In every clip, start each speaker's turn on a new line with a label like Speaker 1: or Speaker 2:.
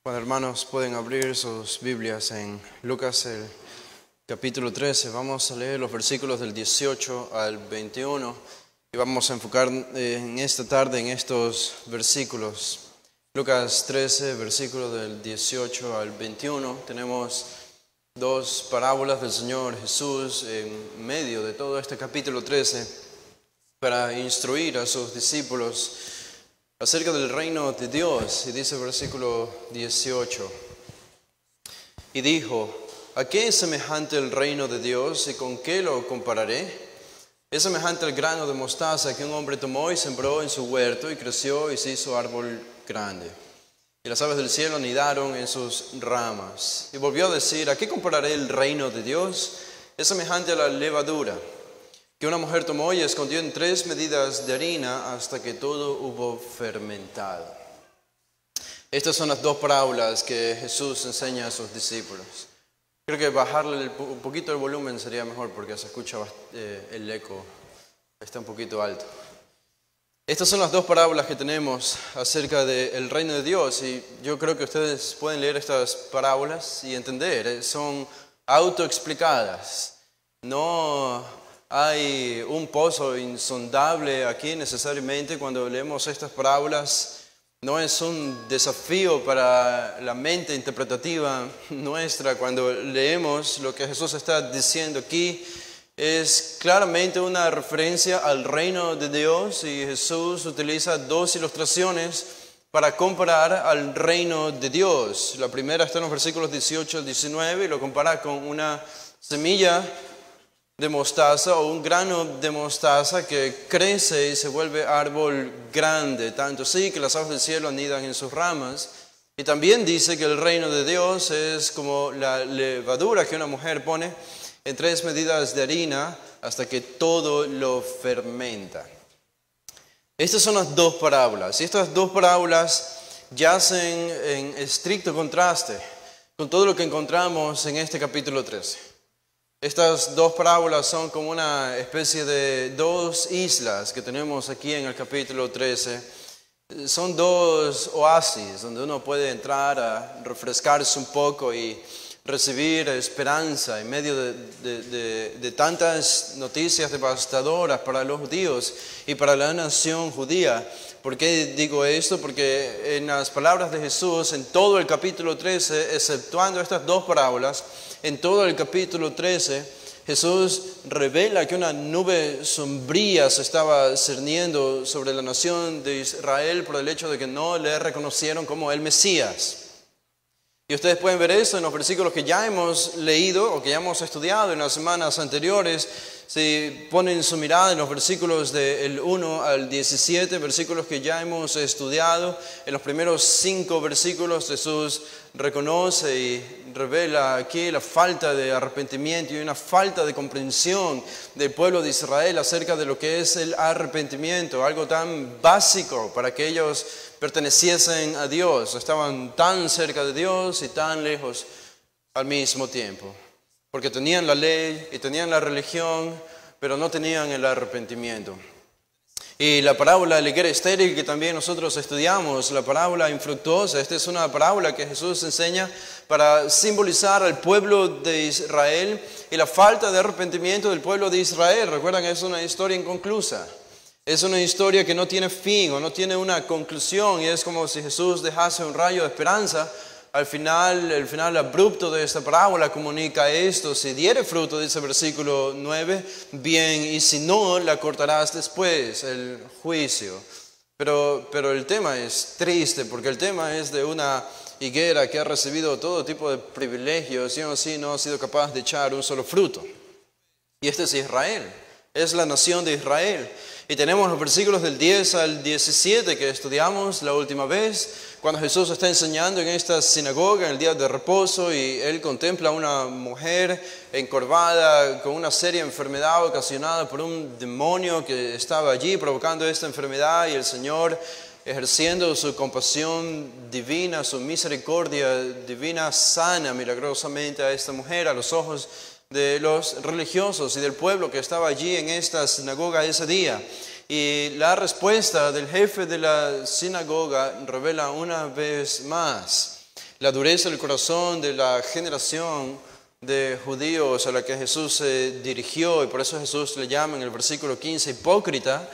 Speaker 1: Bueno, hermanos, pueden abrir sus Biblias en Lucas el capítulo 13. Vamos a leer los versículos del 18 al 21 y vamos a enfocar en esta tarde en estos versículos. Lucas 13, versículo del 18 al 21. Tenemos dos parábolas del Señor Jesús en medio de todo este capítulo 13 para instruir a sus discípulos acerca del reino de Dios. Y dice el versículo 18: y dijo: ¿a qué es semejante el reino de Dios y con qué lo compararé? Es semejante al grano de mostaza que un hombre tomó y sembró en su huerto, y creció y se hizo árbol grande, y las aves del cielo anidaron en sus ramas. Y volvió a decir: ¿a qué compararé el reino de Dios? Es semejante a la levadura que una mujer tomó y escondió en 3 medidas de harina hasta que todo hubo fermentado. Estas son las dos parábolas que Jesús enseña a sus discípulos. Creo que bajarle un poquito el volumen sería mejor porque se escucha el eco, está un poquito alto. Estas son las dos parábolas que tenemos acerca del reino de Dios, y yo creo que ustedes pueden leer estas parábolas y entender, son autoexplicadas. No hay un pozo insondable aquí necesariamente cuando leemos estas parábolas. No es un desafío para la mente interpretativa nuestra cuando leemos lo que Jesús está diciendo aquí. Es claramente una referencia al reino de Dios, y Jesús utiliza dos ilustraciones para comparar al reino de Dios. La primera está en los versículos 18 al 19 y lo compara con una semilla de mostaza o un grano de mostaza que crece y se vuelve árbol grande, tanto así que las aves del cielo anidan en sus ramas. Y también dice que el reino de Dios es como la levadura que una mujer pone en 3 medidas de harina hasta que todo lo fermenta. Estas son las dos parábolas, y estas dos parábolas yacen en estricto contraste con todo lo que encontramos en este capítulo 13. Estas dos parábolas son como una especie de dos islas que tenemos aquí en el capítulo 13. Son dos oasis donde uno puede entrar a refrescarse un poco y recibir esperanza en medio de tantas noticias devastadoras para los judíos y para la nación judía. ¿Por qué digo esto? Porque en las palabras de Jesús, en todo el capítulo 13, exceptuando estas dos parábolas, en todo el capítulo 13, Jesús revela que una nube sombría se estaba cerniendo sobre la nación de Israel por el hecho de que no le reconocieron como el Mesías. Y ustedes pueden ver eso en los versículos que ya hemos leído o que ya hemos estudiado en las semanas anteriores. Si ponen su mirada en los versículos del 1 al 17, versículos que ya hemos estudiado, en los primeros 5 versículos Jesús reconoce y revela aquí la falta de arrepentimiento y una falta de comprensión del pueblo de Israel acerca de lo que es el arrepentimiento, algo tan básico para que ellos perteneciesen a Dios. Estaban tan cerca de Dios y tan lejos al mismo tiempo, porque tenían la ley y tenían la religión, pero no tenían el arrepentimiento. Y la parábola de la higuera estéril que también nosotros estudiamos, la parábola infructuosa, esta es una parábola que Jesús enseña para simbolizar al pueblo de Israel y la falta de arrepentimiento del pueblo de Israel. Recuerdan, es una historia inconclusa. Es una historia que no tiene fin o no tiene una conclusión, y es como si Jesús dejase un rayo de esperanza. Al final, el final abrupto de esta parábola comunica esto: si diere fruto, dice el versículo 9, bien, y si no, la cortarás después, el juicio. Pero el tema es triste, porque el tema es de una higuera que ha recibido todo tipo de privilegios y aún así no ha sido capaz de echar un solo fruto. Y este es Israel, es la nación de Israel. Y tenemos los versículos del 10 al 17 que estudiamos la última vez, cuando Jesús está enseñando en esta sinagoga en el día de reposo, y Él contempla a una mujer encorvada con una seria enfermedad ocasionada por un demonio que estaba allí provocando esta enfermedad, y el Señor, ejerciendo su compasión divina, su misericordia divina, sana milagrosamente a esta mujer a los ojos de los religiosos y del pueblo que estaba allí en esta sinagoga ese día. Y la respuesta del jefe de la sinagoga revela una vez más la dureza del corazón de la generación de judíos a la que Jesús se dirigió, y por eso Jesús le llama en el versículo 15, hipócrita,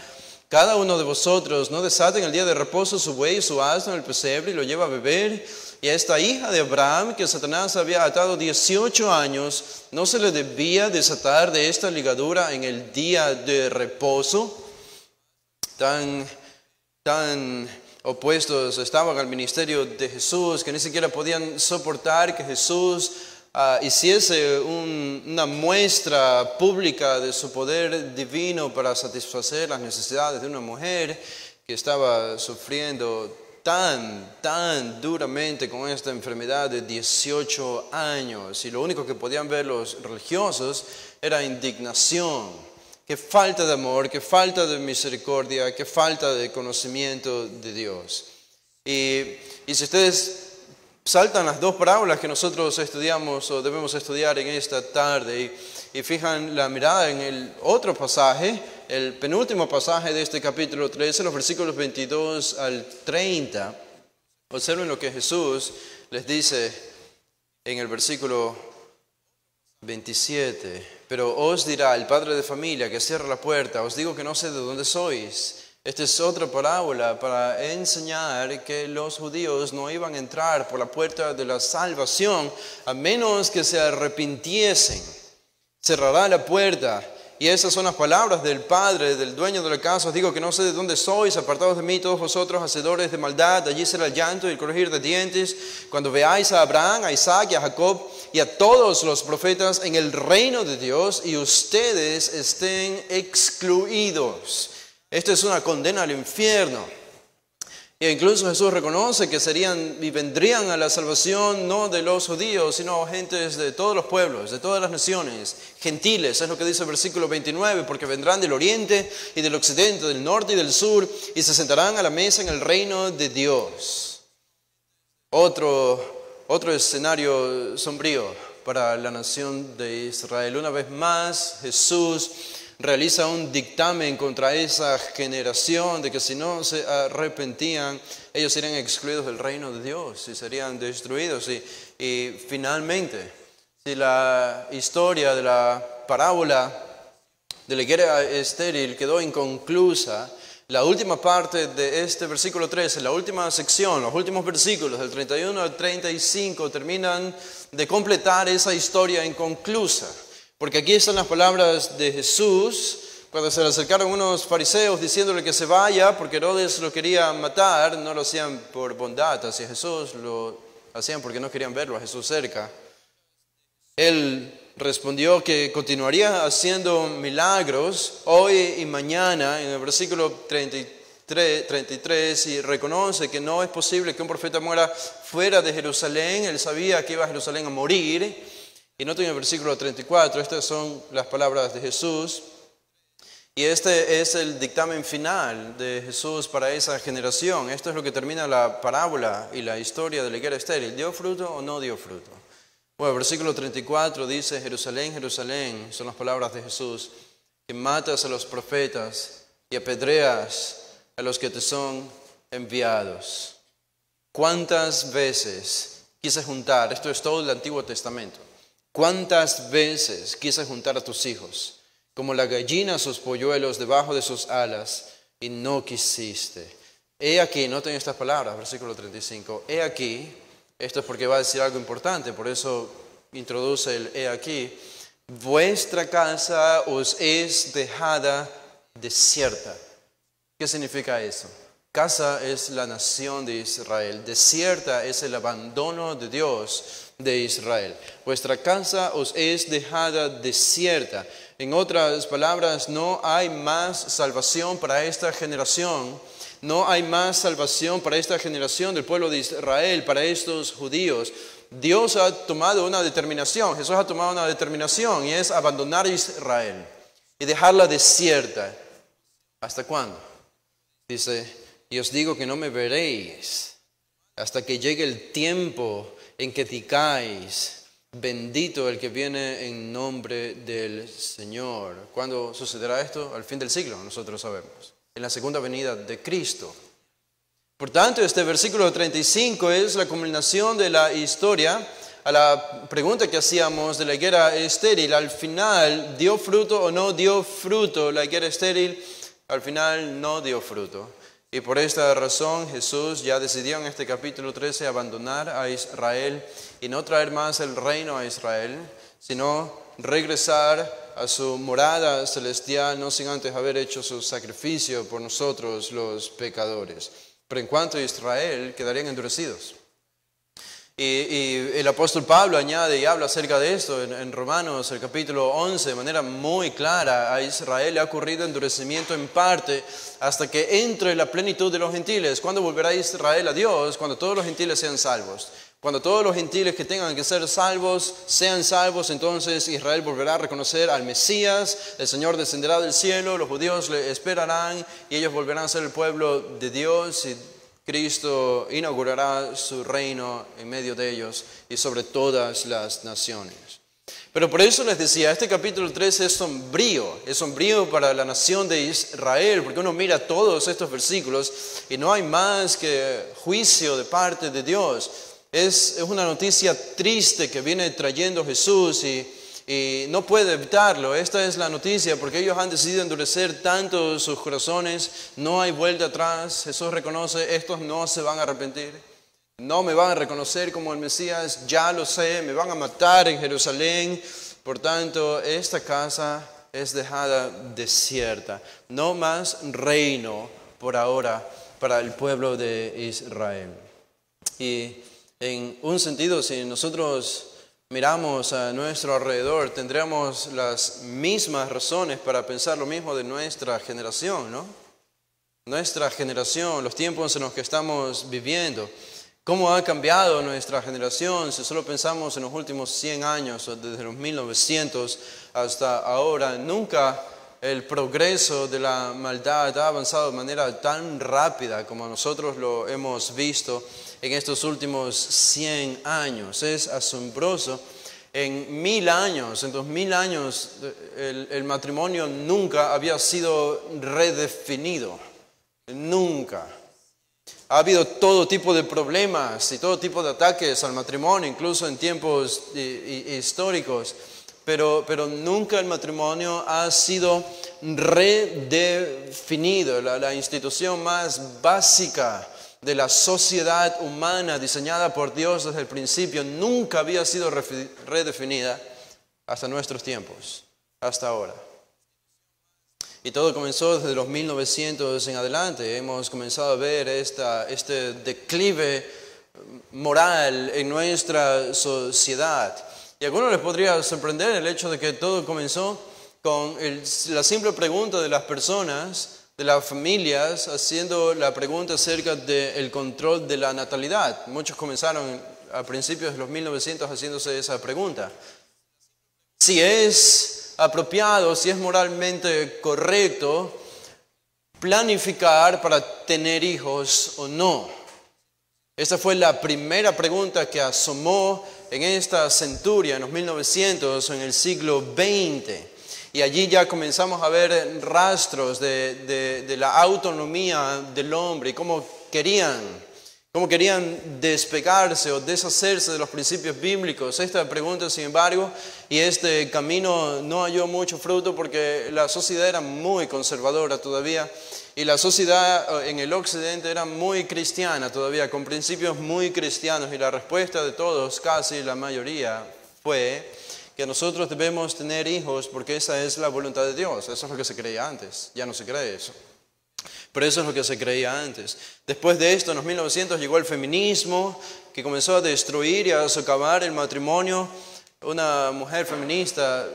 Speaker 1: cada uno de vosotros no desata en el día de reposo su buey y su asno en el pesebre y lo lleva a beber, y a esta hija de Abraham que Satanás había atado 18 años, ¿no se le debía desatar de esta ligadura en el día de reposo? Tan opuestos estaban al ministerio de Jesús que ni siquiera podían soportar que Jesús hiciese una muestra pública de su poder divino para satisfacer las necesidades de una mujer que estaba sufriendo tan duramente con esta enfermedad de 18 años. Y lo único que podían ver los religiosos era indignación. Qué falta de amor, qué falta de misericordia, qué falta de conocimiento de Dios. Y si ustedes saltan las dos parábolas que nosotros estudiamos o debemos estudiar en esta tarde y fijan la mirada en el otro pasaje, el penúltimo pasaje de este capítulo 13, los versículos 22 al 30, observen lo que Jesús les dice en el versículo 27. Pero os dirá el padre de familia que cierra la puerta, os digo que no sé de dónde sois. Esta es otra parábola para enseñar que los judíos no iban a entrar por la puerta de la salvación a menos que se arrepintiesen. Cerrará la puerta. Y esas son las palabras del padre, del dueño de la casa. Os digo que no sé de dónde sois, apartados de mí todos vosotros, hacedores de maldad. Allí será el llanto y el crujir de dientes, cuando veáis a Abraham, a Isaac y a Jacob y a todos los profetas en el reino de Dios y ustedes estén excluidos. Esta es una condena al infierno. E incluso Jesús reconoce que serían y vendrían a la salvación no de los judíos, sino gentes de todos los pueblos, de todas las naciones, gentiles. Es lo que dice el versículo 29, porque vendrán del oriente y del occidente, del norte y del sur, y se sentarán a la mesa en el reino de Dios. Otro escenario sombrío para la nación de Israel. Una vez más, Jesús realiza un dictamen contra esa generación de que si no se arrepentían, ellos serían excluidos del reino de Dios y serían destruidos. Y finalmente, si la historia de la parábola de la higuera estéril quedó inconclusa, la última parte de este versículo 13, la última sección, los últimos versículos del 31 al 35 terminan de completar esa historia inconclusa. Porque aquí están las palabras de Jesús cuando se le acercaron unos fariseos diciéndole que se vaya porque Herodes lo quería matar. No lo hacían por bondad hacia Jesús, lo hacían porque no querían verlo a Jesús cerca. Él respondió que continuaría haciendo milagros hoy y mañana en el versículo 33 y reconoce que no es posible que un profeta muera fuera de Jerusalén. Él sabía que iba a Jerusalén a morir. Y noten el versículo 34, estas son las palabras de Jesús. Y este es el dictamen final de Jesús para esa generación. Esto es lo que termina la parábola y la historia de la higuera estéril. ¿Dio fruto o no dio fruto? Bueno, el versículo 34 dice, Jerusalén, Jerusalén, son las palabras de Jesús, que matas a los profetas y apedreas a los que te son enviados. ¿Cuántas veces quise juntar? Esto es todo el Antiguo Testamento. ¿Cuántas veces quise juntar a tus hijos, como la gallina sus polluelos debajo de sus alas, y no quisiste? He aquí, noten estas palabras, versículo 35, he aquí, esto es porque va a decir algo importante, por eso introduce el he aquí, vuestra casa os es dejada desierta. ¿Qué significa eso? Casa es la nación de Israel, desierta es el abandono de Dios de Israel. Vuestra casa os es dejada desierta. En otras palabras, no hay más salvación para esta generación. No hay más salvación para esta generación del pueblo de Israel, para estos judíos. Dios ha tomado una determinación, Jesús ha tomado una determinación y es abandonar Israel y dejarla desierta. ¿Hasta cuándo? Dice, y os digo que no me veréis hasta que llegue el tiempo en que digáis, bendito el que viene en nombre del Señor. ¿Cuándo sucederá esto? Al fin del siglo, nosotros sabemos. En la segunda venida de Cristo. Por tanto, este versículo 35 es la culminación de la historia a la pregunta que hacíamos de la higuera estéril. Al final, ¿dio fruto o no dio fruto la higuera estéril? Al final no dio fruto. Y por esta razón Jesús ya decidió en este capítulo 13 abandonar a Israel y no traer más el reino a Israel, sino regresar a su morada celestial, no sin antes haber hecho su sacrificio por nosotros los pecadores. Pero en cuanto a Israel, quedarían endurecidos. Y el apóstol Pablo añade y habla acerca de esto en Romanos, el capítulo 11, de manera muy clara. A Israel le ha ocurrido endurecimiento en parte hasta que entre la plenitud de los gentiles. ¿Cuándo volverá Israel a Dios? Cuando todos los gentiles sean salvos. Cuando todos los gentiles que tengan que ser salvos sean salvos, entonces Israel volverá a reconocer al Mesías, el Señor descenderá del cielo, los judíos le esperarán y ellos volverán a ser el pueblo de Dios y Cristo inaugurará su reino en medio de ellos y sobre todas las naciones. Pero por eso les decía, este capítulo 13 es sombrío para la nación de Israel, porque uno mira todos estos versículos y no hay más que juicio de parte de Dios. Es una noticia triste que viene trayendo Jesús y no puede evitarlo. Esta es la noticia porque ellos han decidido endurecer tanto sus corazones. No hay vuelta atrás. Jesús reconoce, estos no se van a arrepentir. No me van a reconocer como el Mesías, ya lo sé, me van a matar en Jerusalén. Por tanto, esta casa es dejada desierta. No más reino por ahora para el pueblo de Israel. Y en un sentido, si nosotros miramos a nuestro alrededor, tendríamos las mismas razones para pensar lo mismo de nuestra generación, ¿no? Nuestra generación, los tiempos en los que estamos viviendo. ¿Cómo ha cambiado nuestra generación? Si solo pensamos en los últimos 100 años, desde los 1900 hasta ahora, nunca el progreso de la maldad ha avanzado de manera tan rápida como nosotros lo hemos visto en estos últimos 100 años. Es asombroso. En 1000 años, en 2000 años, el matrimonio nunca había sido redefinido. Nunca. Ha habido todo tipo de problemas y todo tipo de ataques al matrimonio, incluso en tiempos históricos. Pero nunca el matrimonio ha sido redefinido. La institución más básica de la sociedad humana diseñada por Dios desde el principio nunca había sido redefinida hasta nuestros tiempos, hasta ahora. Y todo comenzó desde los 1900 en adelante. Hemos comenzado a ver este declive moral en nuestra sociedad. Y a algunos les podría sorprender el hecho de que todo comenzó con la simple pregunta de las personas, de las familias, haciendo la pregunta acerca del control de la natalidad. Muchos comenzaron a principios de los 1900 haciéndose esa pregunta. Si es apropiado, si es moralmente correcto planificar para tener hijos o no. Esta fue la primera pregunta que asomó en esta centuria, en los 1900, en el siglo XX. Y allí ya comenzamos a ver rastros de la autonomía del hombre y cómo querían despegarse o deshacerse de los principios bíblicos. Esta pregunta, sin embargo, y este camino no halló mucho fruto porque la sociedad era muy conservadora todavía y la sociedad en el occidente era muy cristiana todavía, con principios muy cristianos, y la respuesta de todos, casi la mayoría, fue que nosotros debemos tener hijos porque esa es la voluntad de Dios. Eso es lo que se creía antes, ya no se cree eso. Pero eso es lo que se creía antes. Después de esto, en los 1900 llegó el feminismo, que comenzó a destruir y a socavar el matrimonio. Una mujer feminista,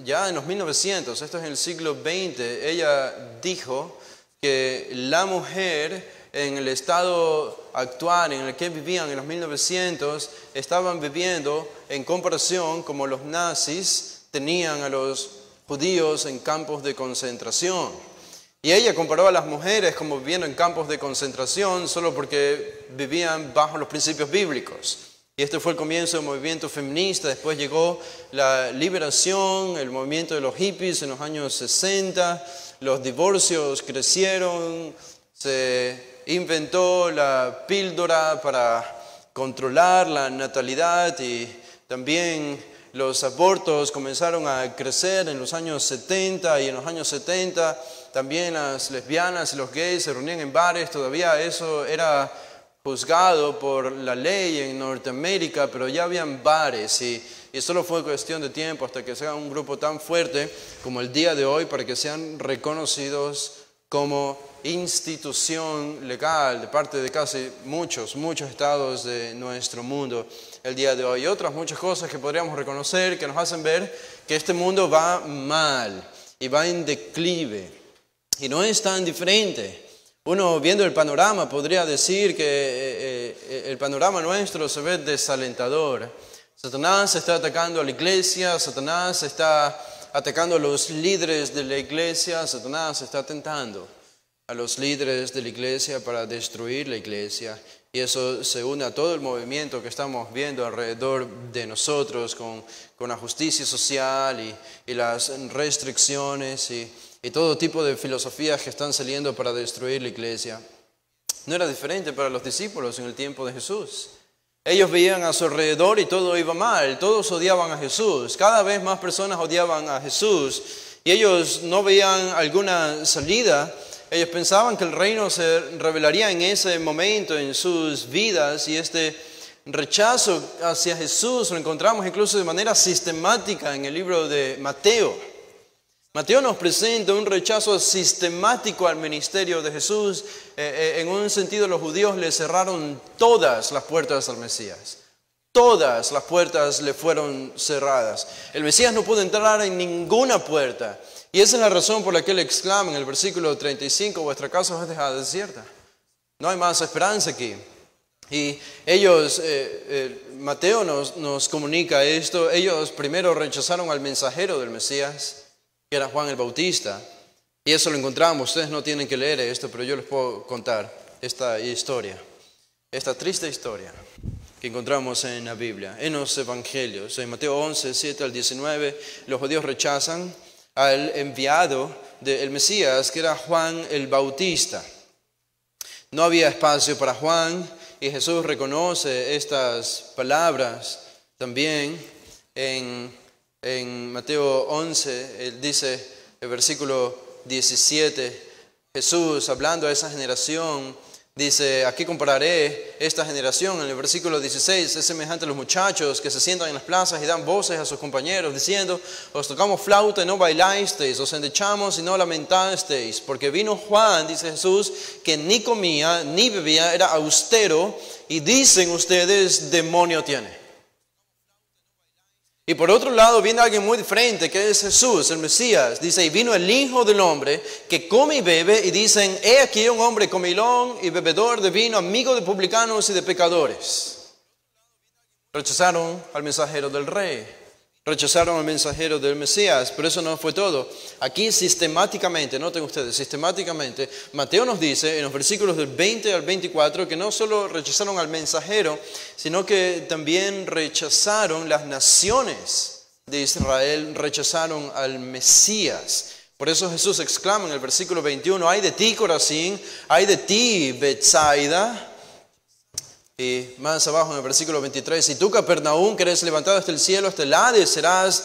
Speaker 1: ya en los 1900, esto es en el siglo XX, ella dijo que la mujer en el estado actual en el que vivían en los 1900, estaban viviendo en comparación como los nazis tenían a los judíos en campos de concentración. Y ella comparó a las mujeres como viviendo en campos de concentración solo porque vivían bajo los principios bíblicos. Y este fue el comienzo del movimiento feminista. Después llegó la liberación, el movimiento de los hippies en los años 60. Los divorcios crecieron, se inventó la píldora para controlar la natalidad y también los abortos comenzaron a crecer en los años 70 y en los años 70 también las lesbianas y los gays se reunían en bares, todavía eso era juzgado por la ley en Norteamérica, pero ya habían bares y solo fue cuestión de tiempo hasta que sea un grupo tan fuerte como el día de hoy para que sean reconocidos como institución legal de parte de casi muchos estados de nuestro mundo el día de hoy. Y otras muchas cosas que podríamos reconocer que nos hacen ver que este mundo va mal y va en declive y no es tan diferente. Uno viendo el panorama podría decir que el panorama nuestro se ve desalentador. Satanás está atacando a la iglesia, Satanás está atacando a los líderes de la iglesia, Satanás está tentando a los líderes de la iglesia para destruir la iglesia. Y eso se une a todo el movimiento que estamos viendo alrededor de nosotros con la justicia social y las restricciones y todo tipo de filosofías que están saliendo para destruir la iglesia. No era diferente para los discípulos en el tiempo de Jesús. Ellos veían a su alrededor y todo iba mal, todos odiaban a Jesús, cada vez más personas odiaban a Jesús y ellos no veían alguna salida. Ellos pensaban que el reino se revelaría en ese momento en sus vidas y este rechazo hacia Jesús lo encontramos incluso de manera sistemática en el libro de Mateo. Mateo nos presenta un rechazo sistemático al ministerio de Jesús. En un sentido, los judíos le cerraron todas las puertas al Mesías. Todas las puertas le fueron cerradas. El Mesías no pudo entrar en ninguna puerta. Y esa es la razón por la que él exclama en el versículo 35, vuestra casa es dejada desierta. No hay más esperanza aquí. Y ellos, Mateo nos comunica esto. Ellos primero rechazaron al mensajero del Mesías, que era Juan el Bautista. Y eso lo encontramos, ustedes no tienen que leer esto, pero yo les puedo contar esta historia, esta triste historia que encontramos en la Biblia, en los Evangelios. En Mateo 11, 7 al 19, los judíos rechazan al enviado del Mesías, que era Juan el Bautista. No había espacio para Juan y Jesús reconoce estas palabras también en Mateo 11, él dice, el versículo 17, Jesús hablando a esa generación, dice, ¿a qué compararé esta generación? En el versículo 16, es semejante a los muchachos que se sientan en las plazas y dan voces a sus compañeros, diciendo, os tocamos flauta y no bailasteis, os endechamos y no lamentasteis, porque vino Juan, dice Jesús, que ni comía ni bebía, era austero, y dicen ustedes, demonio tiene. Y por otro lado viene alguien muy diferente, que es Jesús, el Mesías. Dice, y vino el Hijo del Hombre, que come y bebe, y dicen, he aquí un hombre comilón y bebedor de vino, amigo de publicanos y de pecadores. Rechazaron al mensajero del Rey, rechazaron al mensajero del Mesías, pero eso no fue todo. Aquí sistemáticamente, noten ustedes, sistemáticamente, Mateo nos dice en los versículos del 20 al 24 que no solo rechazaron al mensajero, sino que también rechazaron las naciones de Israel, rechazaron al Mesías. Por eso Jesús exclama en el versículo 21, ay de ti, Corazín, ay de ti, Betsaida. Y más abajo en el versículo 23, si tú, Capernaum, que eres levantado hasta el cielo, hasta el Hades, serás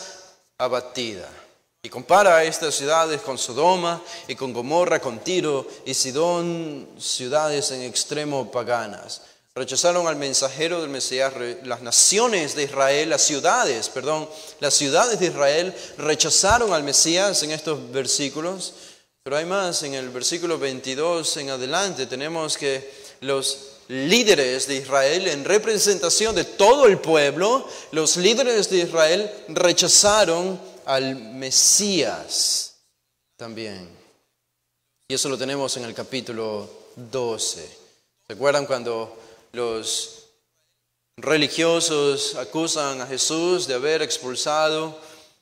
Speaker 1: abatida. Y compara a estas ciudades con Sodoma y con Gomorra, con Tiro y Sidón, ciudades en extremo paganas. Rechazaron al mensajero del Mesías, las naciones de Israel, las ciudades de Israel rechazaron al Mesías en estos versículos. Pero hay más, en el versículo 22 en adelante tenemos que los líderes de Israel, en representación de todo el pueblo, los líderes de Israel rechazaron al Mesías también. Y eso lo tenemos en el capítulo 12. ¿Se acuerdan cuando los religiosos acusan a Jesús de haber expulsado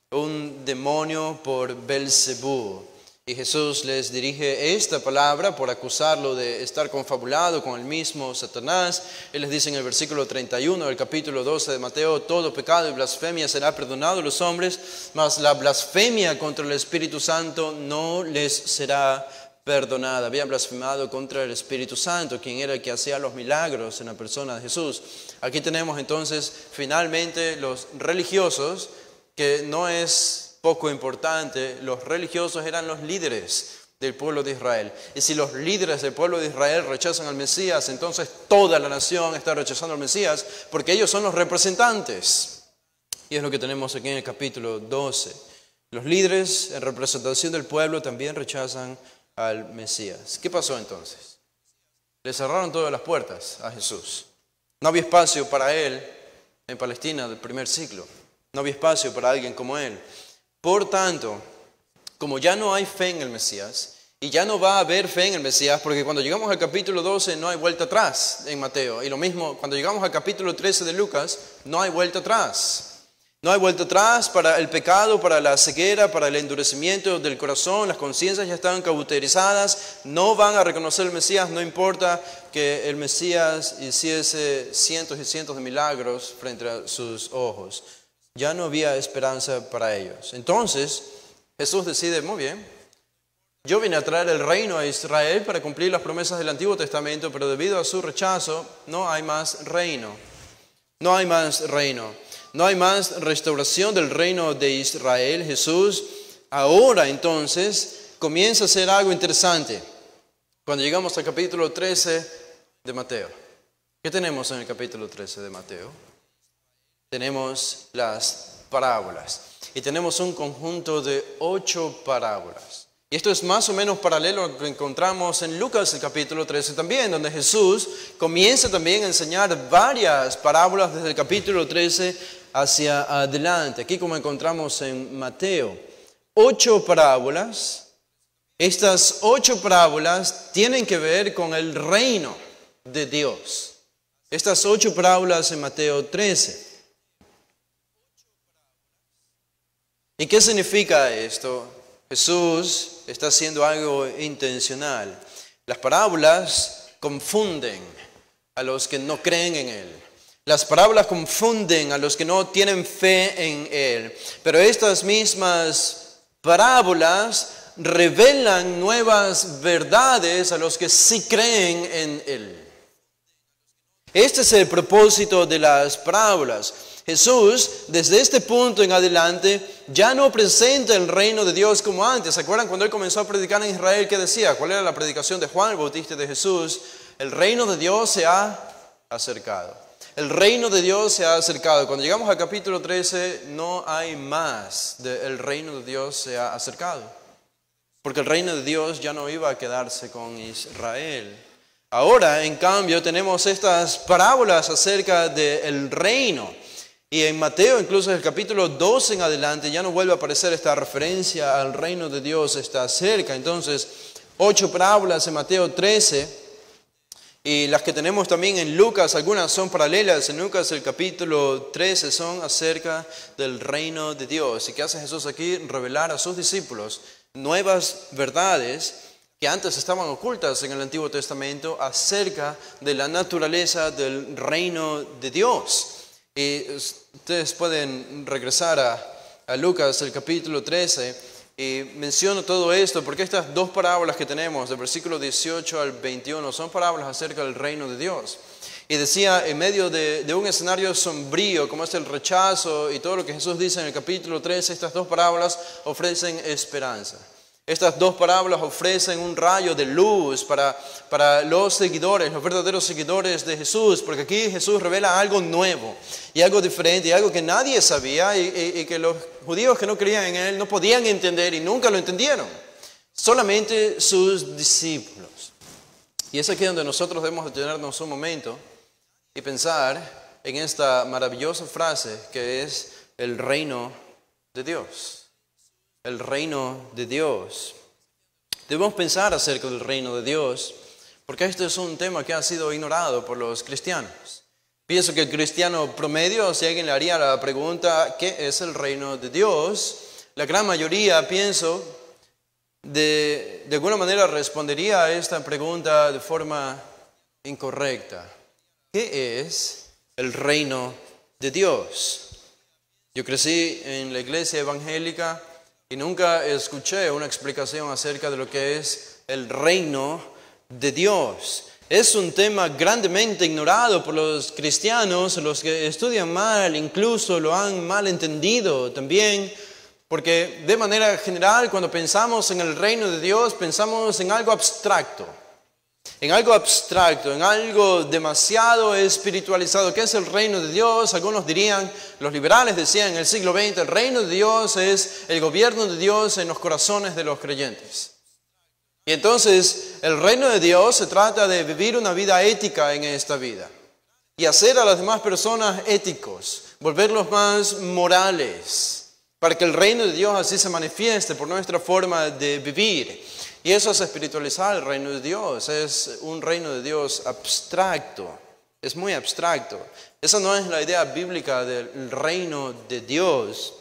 Speaker 1: un demonio por Belcebú? Y Jesús les dirige esta palabra por acusarlo de estar confabulado con el mismo Satanás. Él les dice en el versículo 31 del capítulo 12 de Mateo, todo pecado y blasfemia será perdonado a los hombres, mas la blasfemia contra el Espíritu Santo no les será perdonada. Habían blasfemado contra el Espíritu Santo, quien era el que hacía los milagros en la persona de Jesús. Aquí tenemos entonces finalmente los religiosos, que no es poco importante. Los religiosos eran los líderes del pueblo de Israel. Y si los líderes del pueblo de Israel rechazan al Mesías, entonces toda la nación está rechazando al Mesías, porque ellos son los representantes. Y es lo que tenemos aquí en el capítulo 12. Los líderes en representación del pueblo también rechazan al Mesías. ¿Qué pasó entonces? Le cerraron todas las puertas a Jesús. No había espacio para él en Palestina del primer siglo. No había espacio para alguien como él. Por tanto, como ya no hay fe en el Mesías, y ya no va a haber fe en el Mesías, porque cuando llegamos al capítulo 12 no hay vuelta atrás en Mateo. Y lo mismo, cuando llegamos al capítulo 13 de Lucas, no hay vuelta atrás. No hay vuelta atrás para el pecado, para la ceguera, para el endurecimiento del corazón. Las conciencias ya están cauterizadas. No van a reconocer el Mesías, no importa que el Mesías hiciese cientos y cientos de milagros frente a sus ojos. Ya no había esperanza para ellos. Entonces, Jesús decide, muy bien, yo vine a traer el reino a Israel para cumplir las promesas del Antiguo Testamento, pero debido a su rechazo, no hay más reino. No hay más reino. No hay más restauración del reino de Israel. Jesús ahora entonces comienza a hacer algo interesante. Cuando llegamos al capítulo 13 de Mateo. ¿Qué tenemos en el capítulo 13 de Mateo? Tenemos las parábolas. Y tenemos un conjunto de 8 parábolas. Y esto es más o menos paralelo a lo que encontramos en Lucas, el capítulo 13 también, donde Jesús comienza también a enseñar varias parábolas desde el capítulo 13 hacia adelante. Aquí como encontramos en Mateo, 8 parábolas. Estas 8 parábolas tienen que ver con el reino de Dios. Estas 8 parábolas en Mateo 13. ¿Y qué significa esto? Jesús está haciendo algo intencional. Las parábolas confunden a los que no creen en Él. Las parábolas confunden a los que no tienen fe en Él. Pero estas mismas parábolas revelan nuevas verdades a los que sí creen en Él. Este es el propósito de las parábolas. Jesús, desde este punto en adelante, ya no presenta el reino de Dios como antes. ¿Se acuerdan cuando Él comenzó a predicar en Israel? ¿Qué decía? ¿Cuál era la predicación de Juan el Bautista y de Jesús? El reino de Dios se ha acercado. El reino de Dios se ha acercado. Cuando llegamos al capítulo 13, no hay más de el reino de Dios se ha acercado. Porque el reino de Dios ya no iba a quedarse con Israel. Ahora, en cambio, tenemos estas parábolas acerca del reino. Y en Mateo, incluso en el capítulo 12 en adelante, ya no vuelve a aparecer esta referencia al reino de Dios, está cerca. Entonces, 8 parábolas en Mateo 13, y las que tenemos también en Lucas, algunas son paralelas. En Lucas el capítulo 13 son acerca del reino de Dios. ¿Y qué hace Jesús aquí? Revelar a sus discípulos nuevas verdades que antes estaban ocultas en el Antiguo Testamento acerca de la naturaleza del reino de Dios. Y ustedes pueden regresar a Lucas, el capítulo 13, y menciono todo esto porque estas 2 parábolas que tenemos, del versículo 18 al 21, son parábolas acerca del reino de Dios. Y decía, en medio de un escenario sombrío, como es el rechazo y todo lo que Jesús dice en el capítulo 13, estas 2 parábolas ofrecen esperanza. Estas 2 parábolas ofrecen un rayo de luz para los seguidores, los verdaderos seguidores de Jesús, porque aquí Jesús revela algo nuevo y algo diferente y algo que nadie sabía y que los judíos que no creían en Él no podían entender y nunca lo entendieron, solamente sus discípulos. Y es aquí donde nosotros debemos detenernos un momento y pensar en esta maravillosa frase que es el reino de Dios. El reino de Dios. Debemos pensar acerca del reino de Dios, porque este es un tema que ha sido ignorado por los cristianos. Pienso que el cristiano promedio, si alguien le haría la pregunta, ¿qué es el reino de Dios? La gran mayoría, pienso, de alguna manera respondería a esta pregunta de forma incorrecta. ¿Qué es el reino de Dios? Yo crecí en la iglesia evangélica y nunca escuché una explicación acerca de lo que es el reino de Dios? Es un tema grandemente ignorado por los cristianos, los que estudian mal, incluso lo han mal entendido también, porque de manera general cuando pensamos en el reino de Dios, pensamos en algo abstracto. En algo demasiado espiritualizado. ¿Qué es el reino de Dios? Algunos dirían, los liberales decían en el siglo XX, el reino de Dios es el gobierno de Dios en los corazones de los creyentes. Y entonces el reino de Dios se trata de vivir una vida ética en esta vida y hacer a las demás personas éticos, volverlos más morales, para que el reino de Dios así se manifieste por nuestra forma de vivir. Y eso es espiritualizar el reino de Dios. Es un reino de Dios abstracto. Es muy abstracto. Esa no es la idea bíblica del reino de Dios.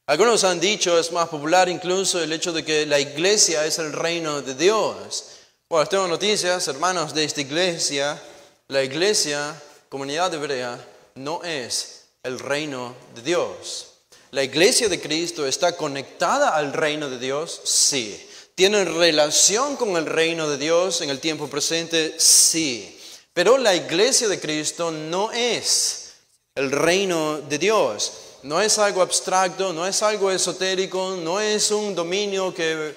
Speaker 1: Algunos han dicho, es más popular incluso el hecho de que la iglesia es el reino de Dios. Bueno, tengo noticias, hermanos de esta iglesia. La iglesia, comunidad hebrea, no es el reino de Dios. ¿La iglesia de Cristo está conectada al reino de Dios? Sí. ¿Tiene relación con el reino de Dios en el tiempo presente? Sí. Pero la iglesia de Cristo no es el reino de Dios. No es algo abstracto, no es algo esotérico, no es un dominio que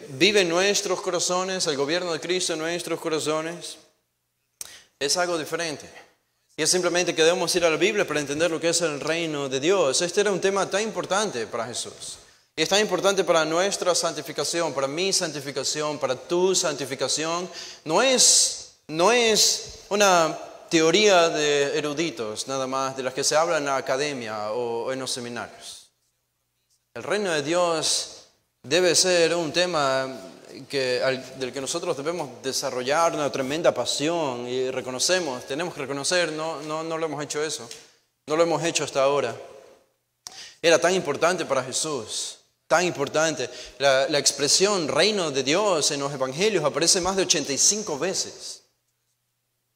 Speaker 1: vive en nuestros corazones, el gobierno de Cristo en nuestros corazones. Es algo diferente. Y es simplemente que debemos ir a la Biblia para entender lo que es el reino de Dios. Este era un tema tan importante para Jesús. Y es tan importante para nuestra santificación, para mi santificación, para tu santificación. No es una teoría de eruditos, nada más, de las que se habla en la academia o en los seminarios. El reino de Dios debe ser un tema del que nosotros debemos desarrollar una tremenda pasión y tenemos que reconocer, no lo hemos hecho eso, no lo hemos hecho hasta ahora. Era tan importante para Jesús, tan importante. La expresión reino de Dios en los evangelios aparece más de 85 veces.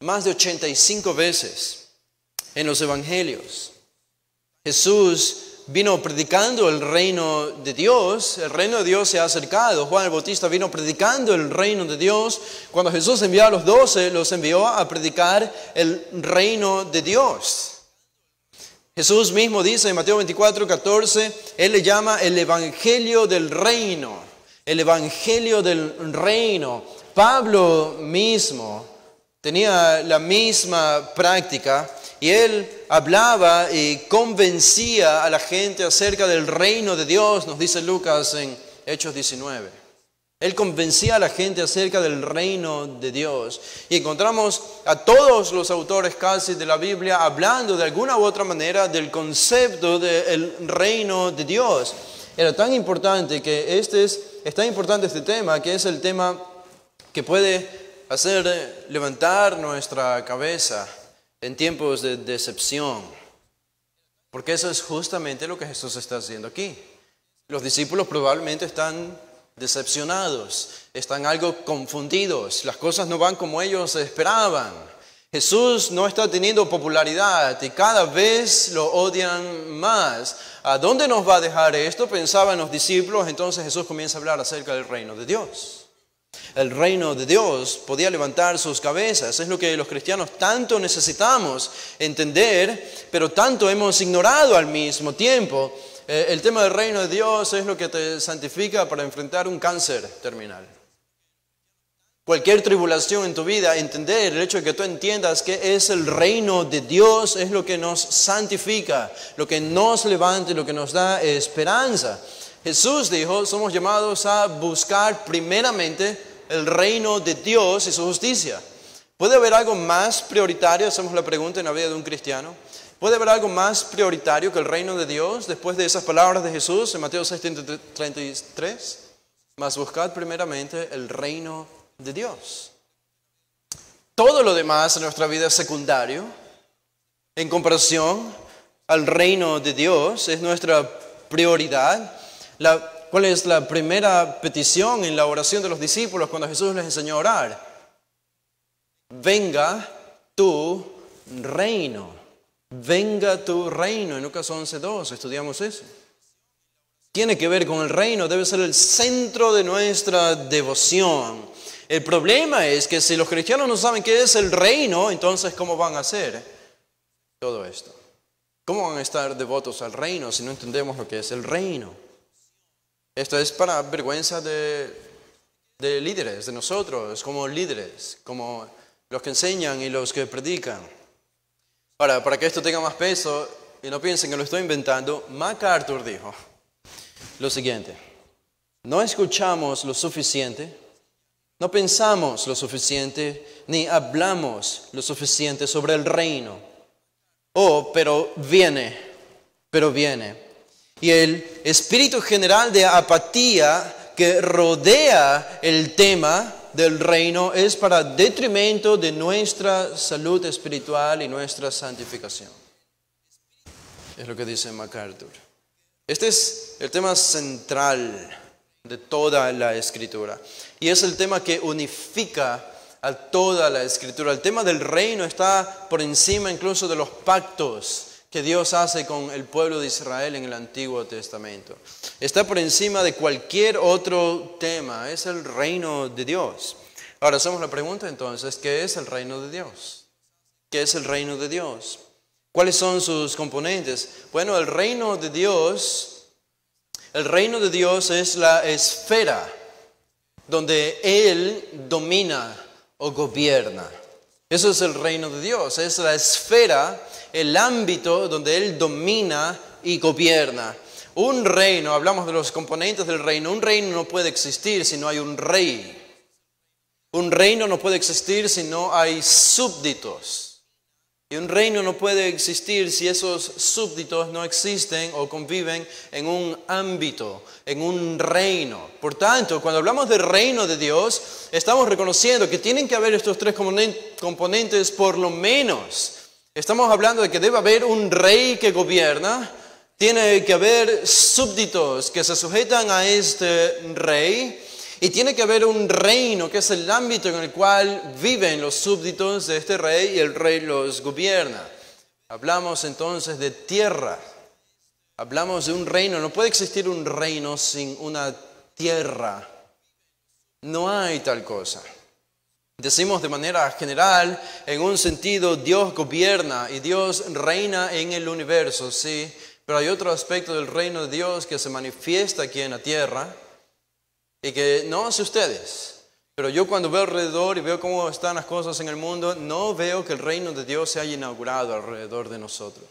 Speaker 1: Más de 85 veces en los evangelios. Jesús vino predicando el reino de Dios se ha acercado. Juan el Bautista vino predicando el reino de Dios. Cuando Jesús envió a los 12, los envió a predicar el reino de Dios. Jesús mismo dice en Mateo 24:14, Él le llama el evangelio del reino. El evangelio del reino. Pablo mismo tenía la misma práctica y él hablaba y convencía a la gente acerca del reino de Dios, nos dice Lucas en Hechos 19. Él convencía a la gente acerca del reino de Dios. Y encontramos a todos los autores casi de la Biblia hablando de alguna u otra manera del concepto del reino de Dios. Era tan importante que es tan importante este tema, que es el tema que puede hacer levantar nuestra cabeza en tiempos de decepción. Porque eso es justamente lo que Jesús está haciendo aquí. Los discípulos probablemente están decepcionados, están algo confundidos, las cosas no van como ellos esperaban. Jesús no está teniendo popularidad y cada vez lo odian más. ¿A dónde nos va a dejar esto? Pensaban los discípulos. Entonces Jesús comienza a hablar acerca del reino de Dios. El reino de Dios podía levantar sus cabezas. Es lo que los cristianos tanto necesitamos entender, pero tanto hemos ignorado al mismo tiempo. El tema del reino de Dios es lo que te santifica para enfrentar un cáncer terminal. Cualquier tribulación en tu vida, entender el hecho de que tú entiendas que es el reino de Dios es lo que nos santifica, lo que nos levanta, lo que nos da esperanza. Jesús dijo, somos llamados a buscar primeramente el reino de Dios y su justicia. ¿Puede haber algo más prioritario? Hacemos la pregunta en la vida de un cristiano. ¿Puede haber algo más prioritario que el reino de Dios después de esas palabras de Jesús en Mateo 6:33? Mas buscad primeramente el reino de Dios. Todo lo demás en nuestra vida es secundario en comparación al reino de Dios, es nuestra prioridad. ¿Cuál es la primera petición en la oración de los discípulos cuando Jesús les enseñó a orar? Venga tu reino. Venga tu reino. En Lucas 11:2 estudiamos eso. tiene que ver con el reino, debe ser el centro de nuestra devoción. El problema es que si los cristianos no saben qué es el reino, entonces ¿cómo van a hacer todo esto? ¿Cómo van a estar devotos al reino si no entendemos lo que es el reino? Esto es para vergüenza de líderes, de nosotros como líderes, como los que enseñan y los que predican. Ahora, para que esto tenga más peso y no piensen que lo estoy inventando, MacArthur dijo lo siguiente: no escuchamos lo suficiente, no pensamos lo suficiente, ni hablamos lo suficiente sobre el reino. Pero viene. Y el espíritu general de apatía que rodea el tema del reino es para detrimento de nuestra salud espiritual y nuestra santificación. Es lo que dice MacArthur. Este es el tema central de toda la Escritura. Y es el tema que unifica a toda la Escritura. El tema del reino está por encima incluso de los pactos que Dios hace con el pueblo de Israel en el Antiguo Testamento. Está por encima de cualquier otro tema. Es el reino de Dios. Ahora hacemos la pregunta entonces: ¿qué es el reino de Dios? ¿Qué es el reino de Dios? ¿Cuáles son sus componentes? Bueno, el reino de Dios es la esfera donde Él domina o gobierna. Eso es el reino de Dios. Es la esfera, el ámbito donde Él domina y gobierna. Un reino, hablamos de los componentes del reino. Un reino no puede existir si no hay un rey. Un reino no puede existir si no hay súbditos. Y un reino no puede existir si esos súbditos no existen o conviven en un ámbito, en un reino. Por tanto, cuando hablamos del reino de Dios, estamos reconociendo que tienen que haber estos tres componentes por lo menos. Estamos hablando de que debe haber un rey que gobierna, tiene que haber súbditos que se sujetan a este rey, y tiene que haber un reino, que es el ámbito en el cual viven los súbditos de este rey y el rey los gobierna. Hablamos entonces de tierra. Hablamos de un reino. No puede existir un reino sin una tierra. No hay tal cosa. Decimos de manera general, en un sentido, Dios gobierna y Dios reina en el universo, sí. Pero hay otro aspecto del reino de Dios que se manifiesta aquí en la tierra. Y que no sé ustedes, pero yo cuando veo alrededor y veo cómo están las cosas en el mundo, no veo que el reino de Dios se haya inaugurado alrededor de nosotros.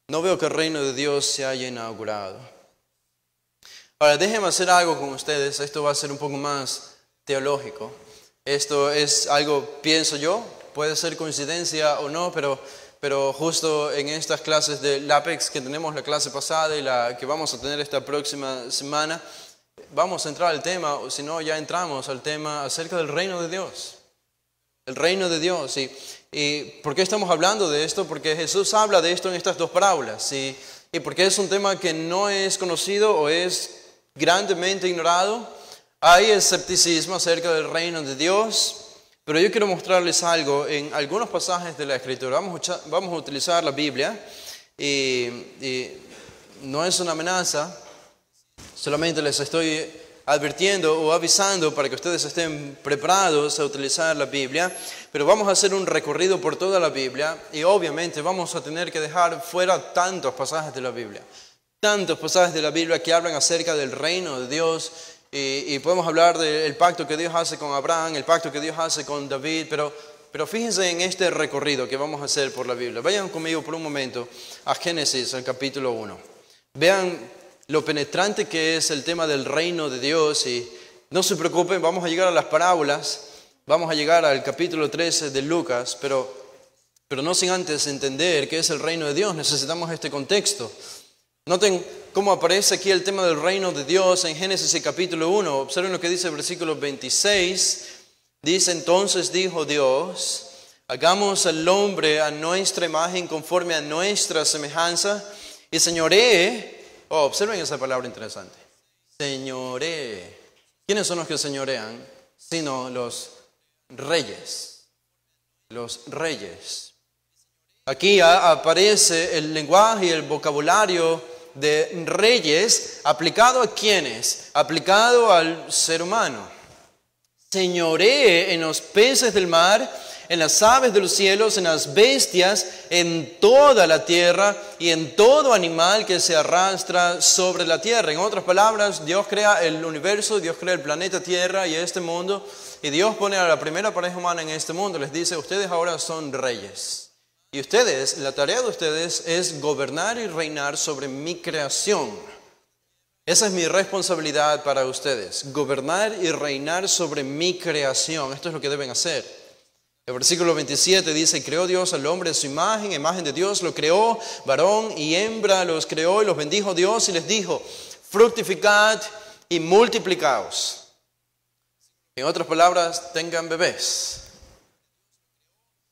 Speaker 1: No veo que el reino de Dios se haya inaugurado. Ahora, déjenme hacer algo con ustedes. Esto va a ser un poco más teológico. Esto es algo, pienso yo, puede ser coincidencia o no, pero justo en estas clases de LAPEX que tenemos la clase pasada y la que vamos a tener esta próxima semana, vamos a entrar al tema, o si no ya entramos al tema acerca del reino de Dios. El reino de Dios. ¿Y por qué estamos hablando de esto? Porque Jesús habla de esto en estas dos parábolas. Y porque es un tema que no es conocido o es grandemente ignorado. Hay escepticismo acerca del reino de Dios. Pero yo quiero mostrarles algo en algunos pasajes de la Escritura. Vamos a utilizar la Biblia. Y no es una amenaza. Solamente les estoy advirtiendo o avisando para que ustedes estén preparados a utilizar la Biblia. Pero vamos a hacer un recorrido por toda la Biblia y obviamente vamos a tener que dejar fuera tantos pasajes de la Biblia. Tantos pasajes de la Biblia que hablan acerca del reino de Dios. Y podemos hablar del pacto que Dios hace con Abraham, el pacto que Dios hace con David. Pero fíjense en este recorrido que vamos a hacer por la Biblia. Vayan conmigo por un momento a Génesis, al capítulo 1. Vean lo penetrante que es el tema del reino de Dios y no se preocupen, vamos a llegar a las parábolas, vamos a llegar al capítulo 13 de Lucas, pero no sin antes entender qué es el reino de Dios. Necesitamos este contexto. Noten cómo aparece aquí el tema del reino de Dios en Génesis capítulo 1. Observen lo que dice el versículo 26. Dice: entonces dijo Dios, hagamos al hombre a nuestra imagen conforme a nuestra semejanza y señoree. Observen esa palabra interesante. Señoree. ¿Quiénes son los que señorean? Sino los reyes. Los reyes. Aquí aparece el lenguaje y el vocabulario de reyes, aplicado a ¿quiénes? Aplicado al ser humano. Señoree en los peces del mar, en las aves de los cielos, en las bestias, en toda la tierra y en todo animal que se arrastra sobre la tierra. En otras palabras, Dios crea el universo, Dios crea el planeta Tierra y este mundo, y Dios pone a la primera pareja humana en este mundo. Les dice, ustedes ahora son reyes. Y ustedes, la tarea de ustedes es gobernar y reinar sobre mi creación. Esa es mi responsabilidad para ustedes, gobernar y reinar sobre mi creación. Esto es lo que deben hacer. El versículo 27 dice, creó Dios al hombre de su imagen, imagen de Dios lo creó, varón y hembra los creó y los bendijo Dios y les dijo, fructificad y multiplicaos. En otras palabras, tengan bebés.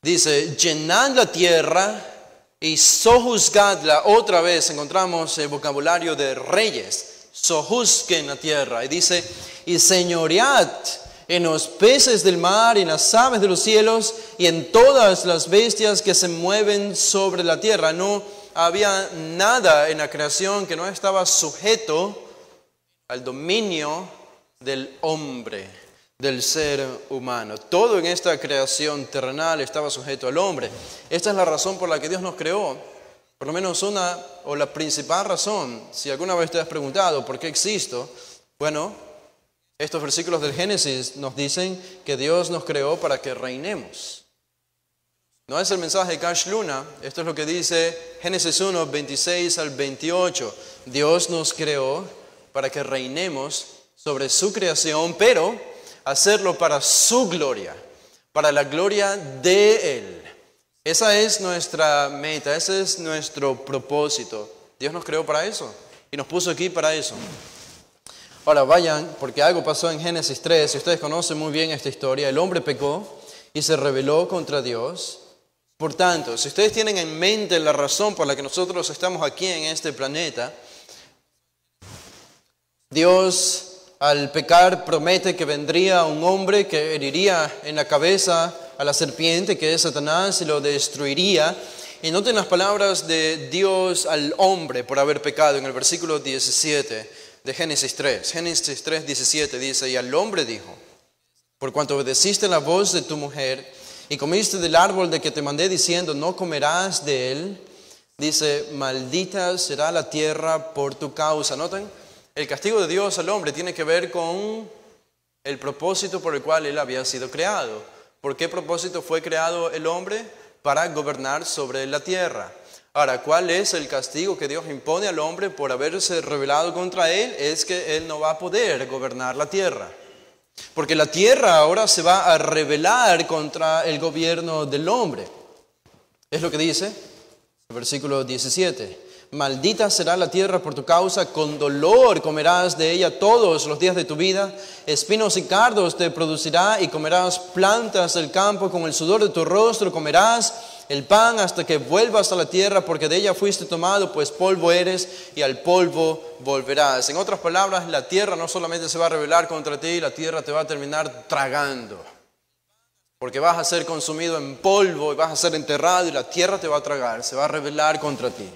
Speaker 1: Dice, llenad la tierra y sojuzgadla. Otra vez encontramos el vocabulario de reyes. Sojuzguen la tierra. Y dice, y señoread en los peces del mar, en las aves de los cielos y en todas las bestias que se mueven sobre la tierra. No había nada en la creación que no estaba sujeto al dominio del hombre, del ser humano. Todo en esta creación terrenal estaba sujeto al hombre. Esta es la razón por la que Dios nos creó. Por lo menos una, o la principal razón, si alguna vez te has preguntado por qué existo, bueno, estos versículos del Génesis nos dicen que Dios nos creó para que reinemos. No es el mensaje de Cash Luna, esto es lo que dice Génesis 1, 26 al 28. Dios nos creó para que reinemos sobre su creación, pero hacerlo para su gloria, para la gloria de Él. Esa es nuestra meta, ese es nuestro propósito. Dios nos creó para eso y nos puso aquí para eso. Ahora vayan, porque algo pasó en Génesis 3, y ustedes conocen muy bien esta historia. El hombre pecó y se rebeló contra Dios. Por tanto, si ustedes tienen en mente la razón por la que nosotros estamos aquí en este planeta, Dios al pecar promete que vendría un hombre que heriría en la cabeza a la serpiente, que es Satanás, y lo destruiría. Y noten las palabras de Dios al hombre por haber pecado en el versículo 17 de Génesis 3. Génesis 3, 17 dice, y al hombre dijo, por cuanto obedeciste la voz de tu mujer y comiste del árbol de que te mandé diciendo, no comerás de él, dice, maldita será la tierra por tu causa. Noten, el castigo de Dios al hombre tiene que ver con el propósito por el cual él había sido creado. ¿Por qué propósito fue creado el hombre? Para gobernar sobre la tierra. Ahora, ¿cuál es el castigo que Dios impone al hombre por haberse rebelado contra él? Es que él no va a poder gobernar la tierra. Porque la tierra ahora se va a rebelar contra el gobierno del hombre. Es lo que dice el versículo 17. Maldita será la tierra por tu causa, con dolor comerás de ella todos los días de tu vida. Espinos y cardos te producirá y comerás plantas del campo, con el sudor de tu rostro comerás el pan hasta que vuelvas a la tierra, porque de ella fuiste tomado, pues polvo eres y al polvo volverás. En otras palabras, la tierra no solamente se va a rebelar contra ti, la tierra te va a terminar tragando. Porque vas a ser consumido en polvo y vas a ser enterrado y la tierra te va a tragar, se va a rebelar contra ti.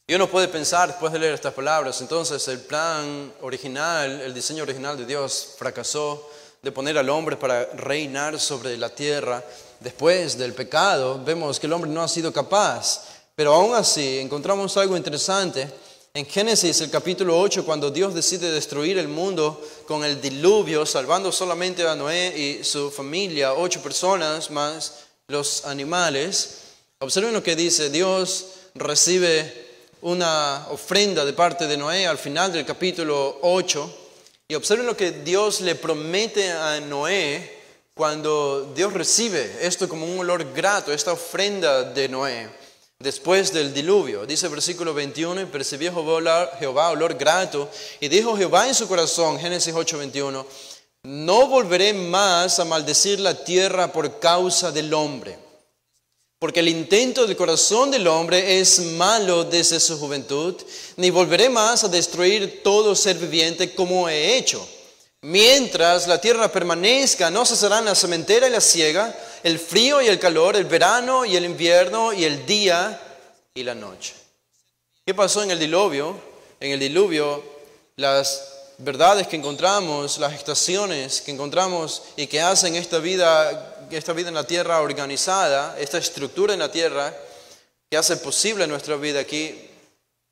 Speaker 1: Y uno puede pensar después de leer estas palabras, entonces el plan original, el diseño original de Dios fracasó de poner al hombre para reinar sobre la tierra. Después del pecado vemos que el hombre no ha sido capaz, pero aún así encontramos algo interesante. En Génesis el capítulo 8, cuando Dios decide destruir el mundo con el diluvio, salvando solamente a Noé y su familia, 8 personas más los animales, observen lo que dice. Dios recibe una ofrenda de parte de Noé al final del capítulo 8 y observen lo que Dios le promete a Noé cuando Dios recibe esto como un olor grato, esta ofrenda de Noé después del diluvio. Dice el versículo 21, y percibió Jehová olor grato, y dijo Jehová en su corazón, Génesis 8, 21, no volveré más a maldecir la tierra por causa del hombre, porque el intento del corazón del hombre es malo desde su juventud, ni volveré más a destruir todo ser viviente como he hecho. Mientras la tierra permanezca, no cesarán la sementera y la siega, el frío y el calor, el verano y el invierno, y el día y la noche. ¿Qué pasó en el diluvio? En el diluvio, las verdades que encontramos, las estaciones que encontramos y que hacen esta vida en la tierra organizada, esta estructura en la tierra que hace posible nuestra vida aquí,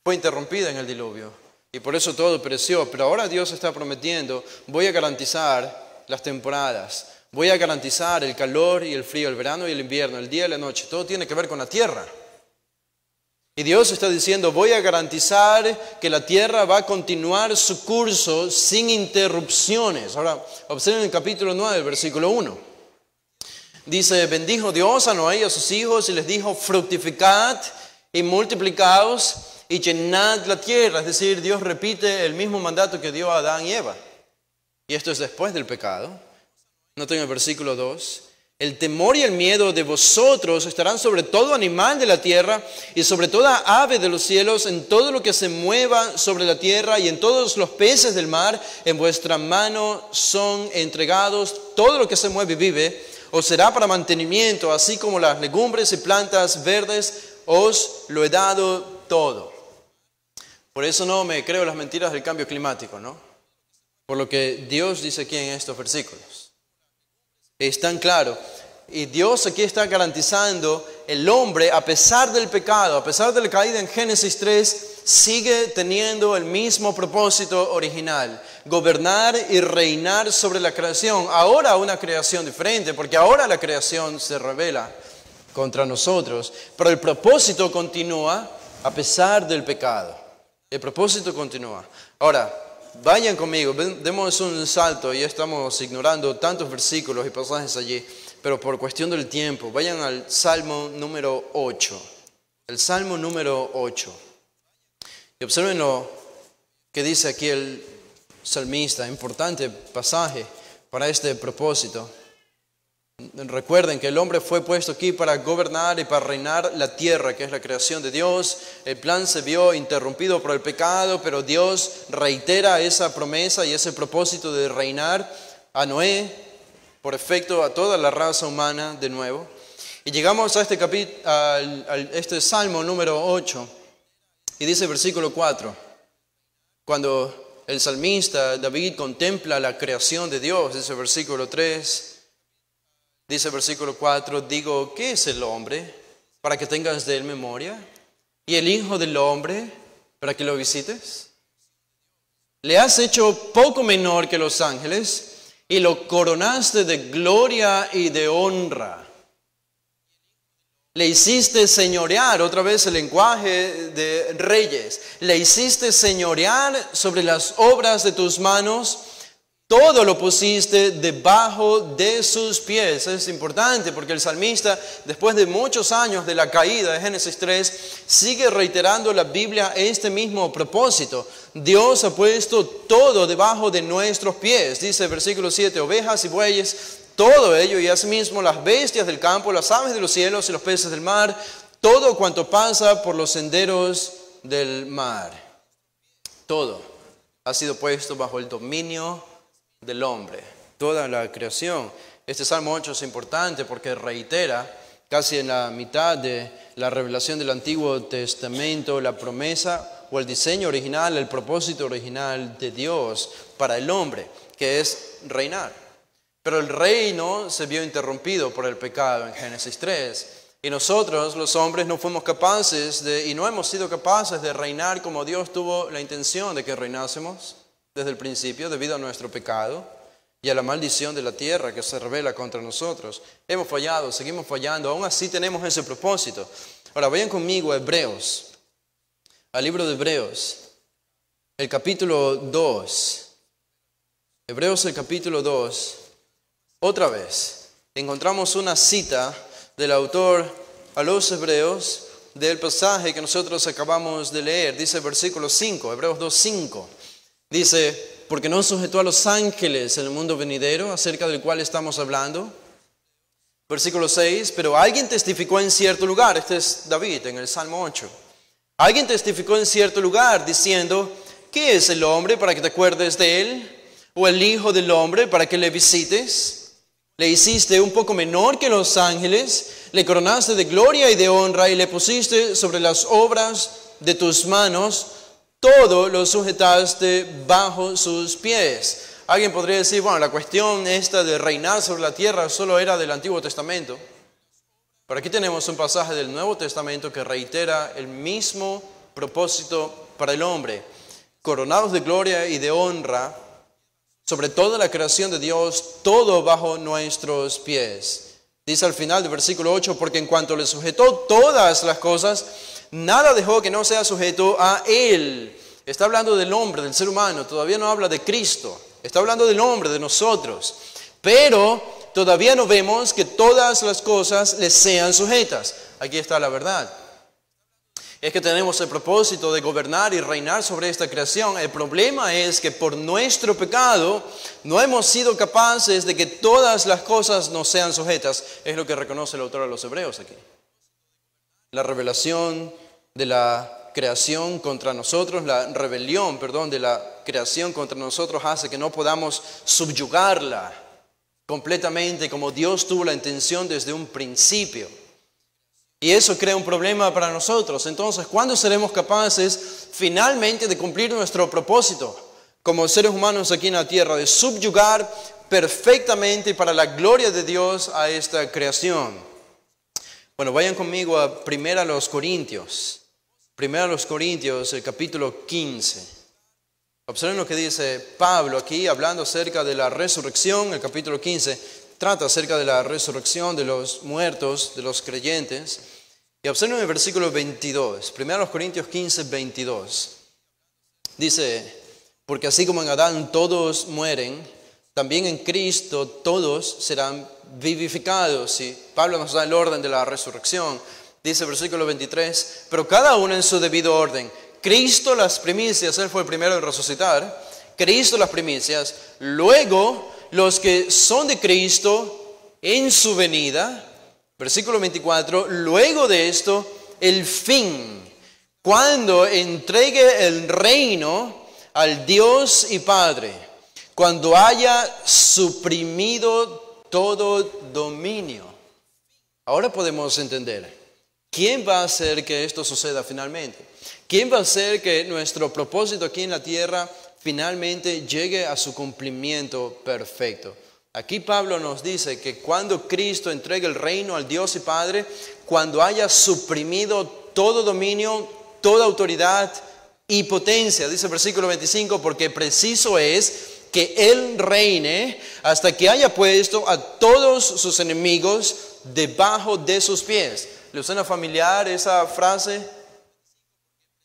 Speaker 1: fue interrumpida en el diluvio. Y por eso todo pereció. Pero ahora Dios está prometiendo, voy a garantizar las temporadas, voy a garantizar el calor y el frío, el verano y el invierno, el día y la noche. Todo tiene que ver con la tierra. Y Dios está diciendo, voy a garantizar que la tierra va a continuar su curso sin interrupciones. Ahora, observen el capítulo 9, versículo 1. Dice, bendijo Dios a Noé y a sus hijos y les dijo, fructificad y multiplicaos y llenad la tierra. Es decir, Dios repite el mismo mandato que dio a Adán y Eva. Y esto es después del pecado. Noten el versículo 2. El temor y el miedo de vosotros estarán sobre todo animal de la tierra y sobre toda ave de los cielos, en todo lo que se mueva sobre la tierra y en todos los peces del mar. En vuestra mano son entregados todo lo que se mueve y vive. Os será para mantenimiento, así como las legumbres y plantas verdes, os lo he dado todo. Por eso no me creo las mentiras del cambio climático, ¿no? Por lo que Dios dice aquí en estos versículos. Es tan claro. Y Dios aquí está garantizando el hombre, a pesar del pecado, a pesar de la caída en Génesis 3, sigue teniendo el mismo propósito original: gobernar y reinar sobre la creación. Ahora una creación diferente, porque ahora la creación se rebela contra nosotros. Pero el propósito continúa a pesar del pecado. El propósito continúa. Ahora, vayan conmigo, demos un salto, y estamos ignorando tantos versículos y pasajes allí, pero por cuestión del tiempo, vayan al Salmo número 8. El Salmo número 8. Y observen lo que dice aquí el salmista, importante pasaje para este propósito. Recuerden que el hombre fue puesto aquí para gobernar y para reinar la tierra, que es la creación de Dios. El plan se vio interrumpido por el pecado, pero Dios reitera esa promesa y ese propósito de reinar a Noé, por efecto a toda la raza humana de nuevo. Y llegamos a este Salmo número 8, y dice versículo 4, cuando el salmista David contempla la creación de Dios, dice versículo 3, dice versículo 4, digo, ¿qué es el hombre para que tengas de él memoria? ¿Y el hijo del hombre para que lo visites? Le has hecho poco menor que los ángeles y lo coronaste de gloria y de honra. Le hiciste señorear, otra vez el lenguaje de reyes, le hiciste señorear sobre las obras de tus manos. Todo lo pusiste debajo de sus pies. Es importante porque el salmista, después de muchos años de la caída de Génesis 3, sigue reiterando la Biblia este mismo propósito. Dios ha puesto todo debajo de nuestros pies. Dice versículo 7, ovejas y bueyes, todo ello, y asimismo las bestias del campo, las aves de los cielos y los peces del mar, todo cuanto pasa por los senderos del mar. Todo ha sido puesto bajo el dominio del hombre, toda la creación. Este Salmo 8 es importante porque reitera casi en la mitad de la revelación del Antiguo Testamento la promesa o el diseño original, el propósito original de Dios para el hombre, que es reinar. Pero el reino se vio interrumpido por el pecado en Génesis 3. Y nosotros, los hombres, no fuimos capaces y no hemos sido capaces de reinar como Dios tuvo la intención de que reinásemos desde el principio, debido a nuestro pecado y a la maldición de la tierra que se revela contra nosotros. Hemos fallado, seguimos fallando, aún así tenemos ese propósito. Ahora vayan conmigo a Hebreos, al libro de Hebreos, el capítulo 2. Hebreos, el capítulo 2. Otra vez, encontramos una cita del autor a los Hebreos del pasaje que nosotros acabamos de leer. Dice el versículo 5, Hebreos 2:5. Dice, porque no sujetó a los ángeles en el mundo venidero, acerca del cual estamos hablando. Versículo 6, pero alguien testificó en cierto lugar, este es David en el Salmo 8. Alguien testificó en cierto lugar diciendo, ¿qué es el hombre para que te acuerdes de él? ¿O el hijo del hombre para que le visites? Le hiciste un poco menor que los ángeles, le coronaste de gloria y de honra y le pusiste sobre las obras de tus manos, todo lo sujetaste bajo sus pies. Alguien podría decir, bueno, la cuestión esta de reinar sobre la tierra solo era del Antiguo Testamento. Pero aquí tenemos un pasaje del Nuevo Testamento que reitera el mismo propósito para el hombre. Coronados de gloria y de honra sobre toda la creación de Dios, todo bajo nuestros pies. Dice al final del versículo 8, porque en cuanto le sujetó todas las cosas, nada dejó que no sea sujeto a Él. Está hablando del hombre, del ser humano, todavía no habla de Cristo. Está hablando del hombre, de nosotros. Pero todavía no vemos que todas las cosas le sean sujetas. Aquí está la verdad. Es que tenemos el propósito de gobernar y reinar sobre esta creación. El problema es que por nuestro pecado no hemos sido capaces de que todas las cosas nos sean sujetas. Es lo que reconoce el autor de los Hebreos aquí. La revelación de la creación contra nosotros, la rebelión, de la creación contra nosotros hace que no podamos subyugarla completamente como Dios tuvo la intención desde un principio. Y eso crea un problema para nosotros. Entonces, ¿cuándo seremos capaces finalmente de cumplir nuestro propósito como seres humanos aquí en la tierra, de subyugar perfectamente para la gloria de Dios a esta creación? Bueno, vayan conmigo a 1 Corintios. 1 Corintios, el capítulo 15. Observen lo que dice Pablo aquí, hablando acerca de la resurrección. El capítulo 15 trata acerca de la resurrección de los muertos, de los creyentes. Y observen el versículo 22. 1 Corintios 15, 22. Dice, porque así como en Adán todos mueren, también en Cristo todos serán vivificados. Y Pablo nos da el orden de la resurrección. Dice el versículo 23, pero cada uno en su debido orden. Cristo las primicias, Él fue el primero en resucitar. Cristo las primicias. Luego los que son de Cristo en su venida. Versículo 24, luego de esto, el fin. Cuando entregue el reino al Dios y Padre. Cuando haya suprimido todo dominio. Ahora podemos entender. ¿Quién va a hacer que esto suceda finalmente? ¿Quién va a hacer que nuestro propósito aquí en la tierra finalmente llegue a su cumplimiento perfecto? Aquí Pablo nos dice que cuando Cristo entregue el reino al Dios y Padre, cuando haya suprimido todo dominio, toda autoridad y potencia, dice el versículo 25, porque preciso es que Él reine hasta que haya puesto a todos sus enemigos debajo de sus pies. ¿Le suena familiar esa frase?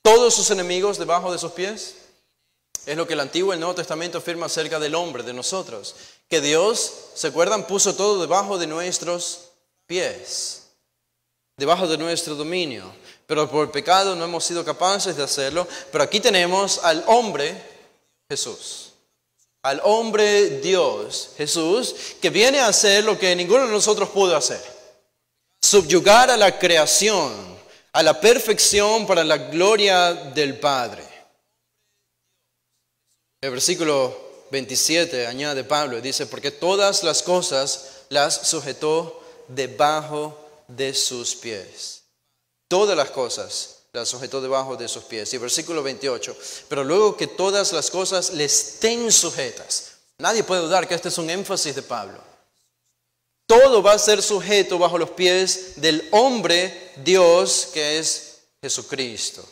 Speaker 1: ¿Todos sus enemigos debajo de sus pies? Es lo que el Antiguo y el Nuevo Testamento afirma acerca del hombre, de nosotros. Que Dios, ¿se acuerdan? Puso todo debajo de nuestros pies. Debajo de nuestro dominio. Pero por el pecado no hemos sido capaces de hacerlo. Pero aquí tenemos al hombre Jesús. Al hombre Dios, Jesús, que viene a hacer lo que ninguno de nosotros pudo hacer. Subyugar a la creación, a la perfección para la gloria del Padre. El versículo 27 añade Pablo y dice, porque todas las cosas las sujetó debajo de sus pies. Todas las cosas las sujetó debajo de sus pies. Y el versículo 28, pero luego que todas las cosas le estén sujetas. Nadie puede dudar que este es un énfasis de Pablo. Todo va a ser sujeto bajo los pies del hombre Dios que es Jesucristo.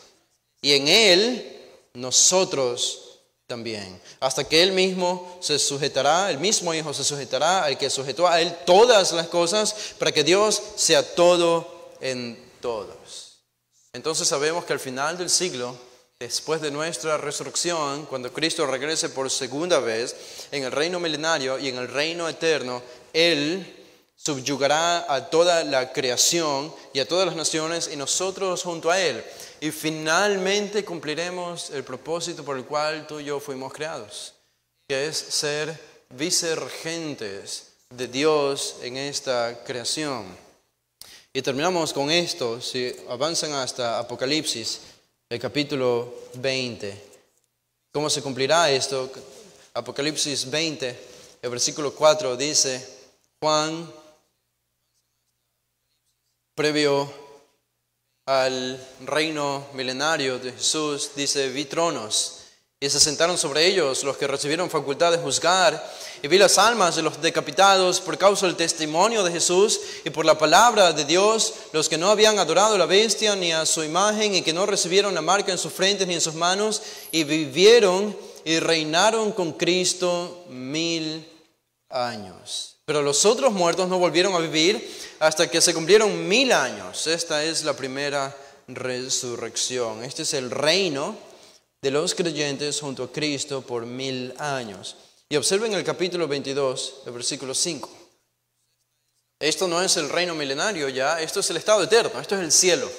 Speaker 1: Y en Él nosotros también. Hasta que Él mismo se sujetará, el mismo Hijo se sujetará al que sujetó a Él todas las cosas para que Dios sea todo en todos. Entonces sabemos que al final del siglo, después de nuestra resurrección, cuando Cristo regrese por segunda vez en el reino milenario y en el reino eterno, Él subyugará a toda la creación y a todas las naciones y nosotros junto a Él. Y finalmente cumpliremos el propósito por el cual tú y yo fuimos creados, que es ser vicerregentes de Dios en esta creación. Y terminamos con esto, si avanzan hasta Apocalipsis, el capítulo 20. ¿Cómo se cumplirá esto? Apocalipsis 20, el versículo 4 dice, Juan, previo al reino milenario de Jesús, dice, vi tronos y se sentaron sobre ellos los que recibieron facultad de juzgar, y vi las almas de los decapitados por causa del testimonio de Jesús y por la palabra de Dios, los que no habían adorado a la bestia ni a su imagen y que no recibieron la marca en sus frentes ni en sus manos, y vivieron y reinaron con Cristo 1000 años. Pero los otros muertos no volvieron a vivir hasta que se cumplieron 1000 años. Esta es la primera resurrección. Este es el reino de los creyentes junto a Cristo por 1000 años. Y observen el capítulo 22, el versículo 5. Esto no es el reino milenario ya, esto es el estado eterno, esto es el cielo.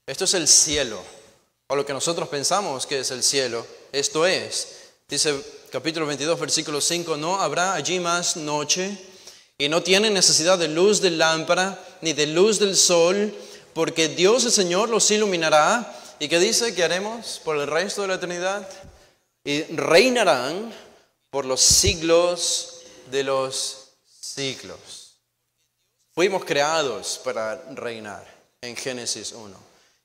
Speaker 1: Esto es el cielo, o lo que nosotros pensamos que es el cielo. Esto es, dice capítulo 22, versículo 5, no habrá allí más noche, y no tienen necesidad de luz de lámpara, ni de luz del sol, porque Dios el Señor los iluminará. ¿Y qué dice que haremos por el resto de la eternidad? Y reinarán por los siglos de los siglos. Fuimos creados para reinar en Génesis 1.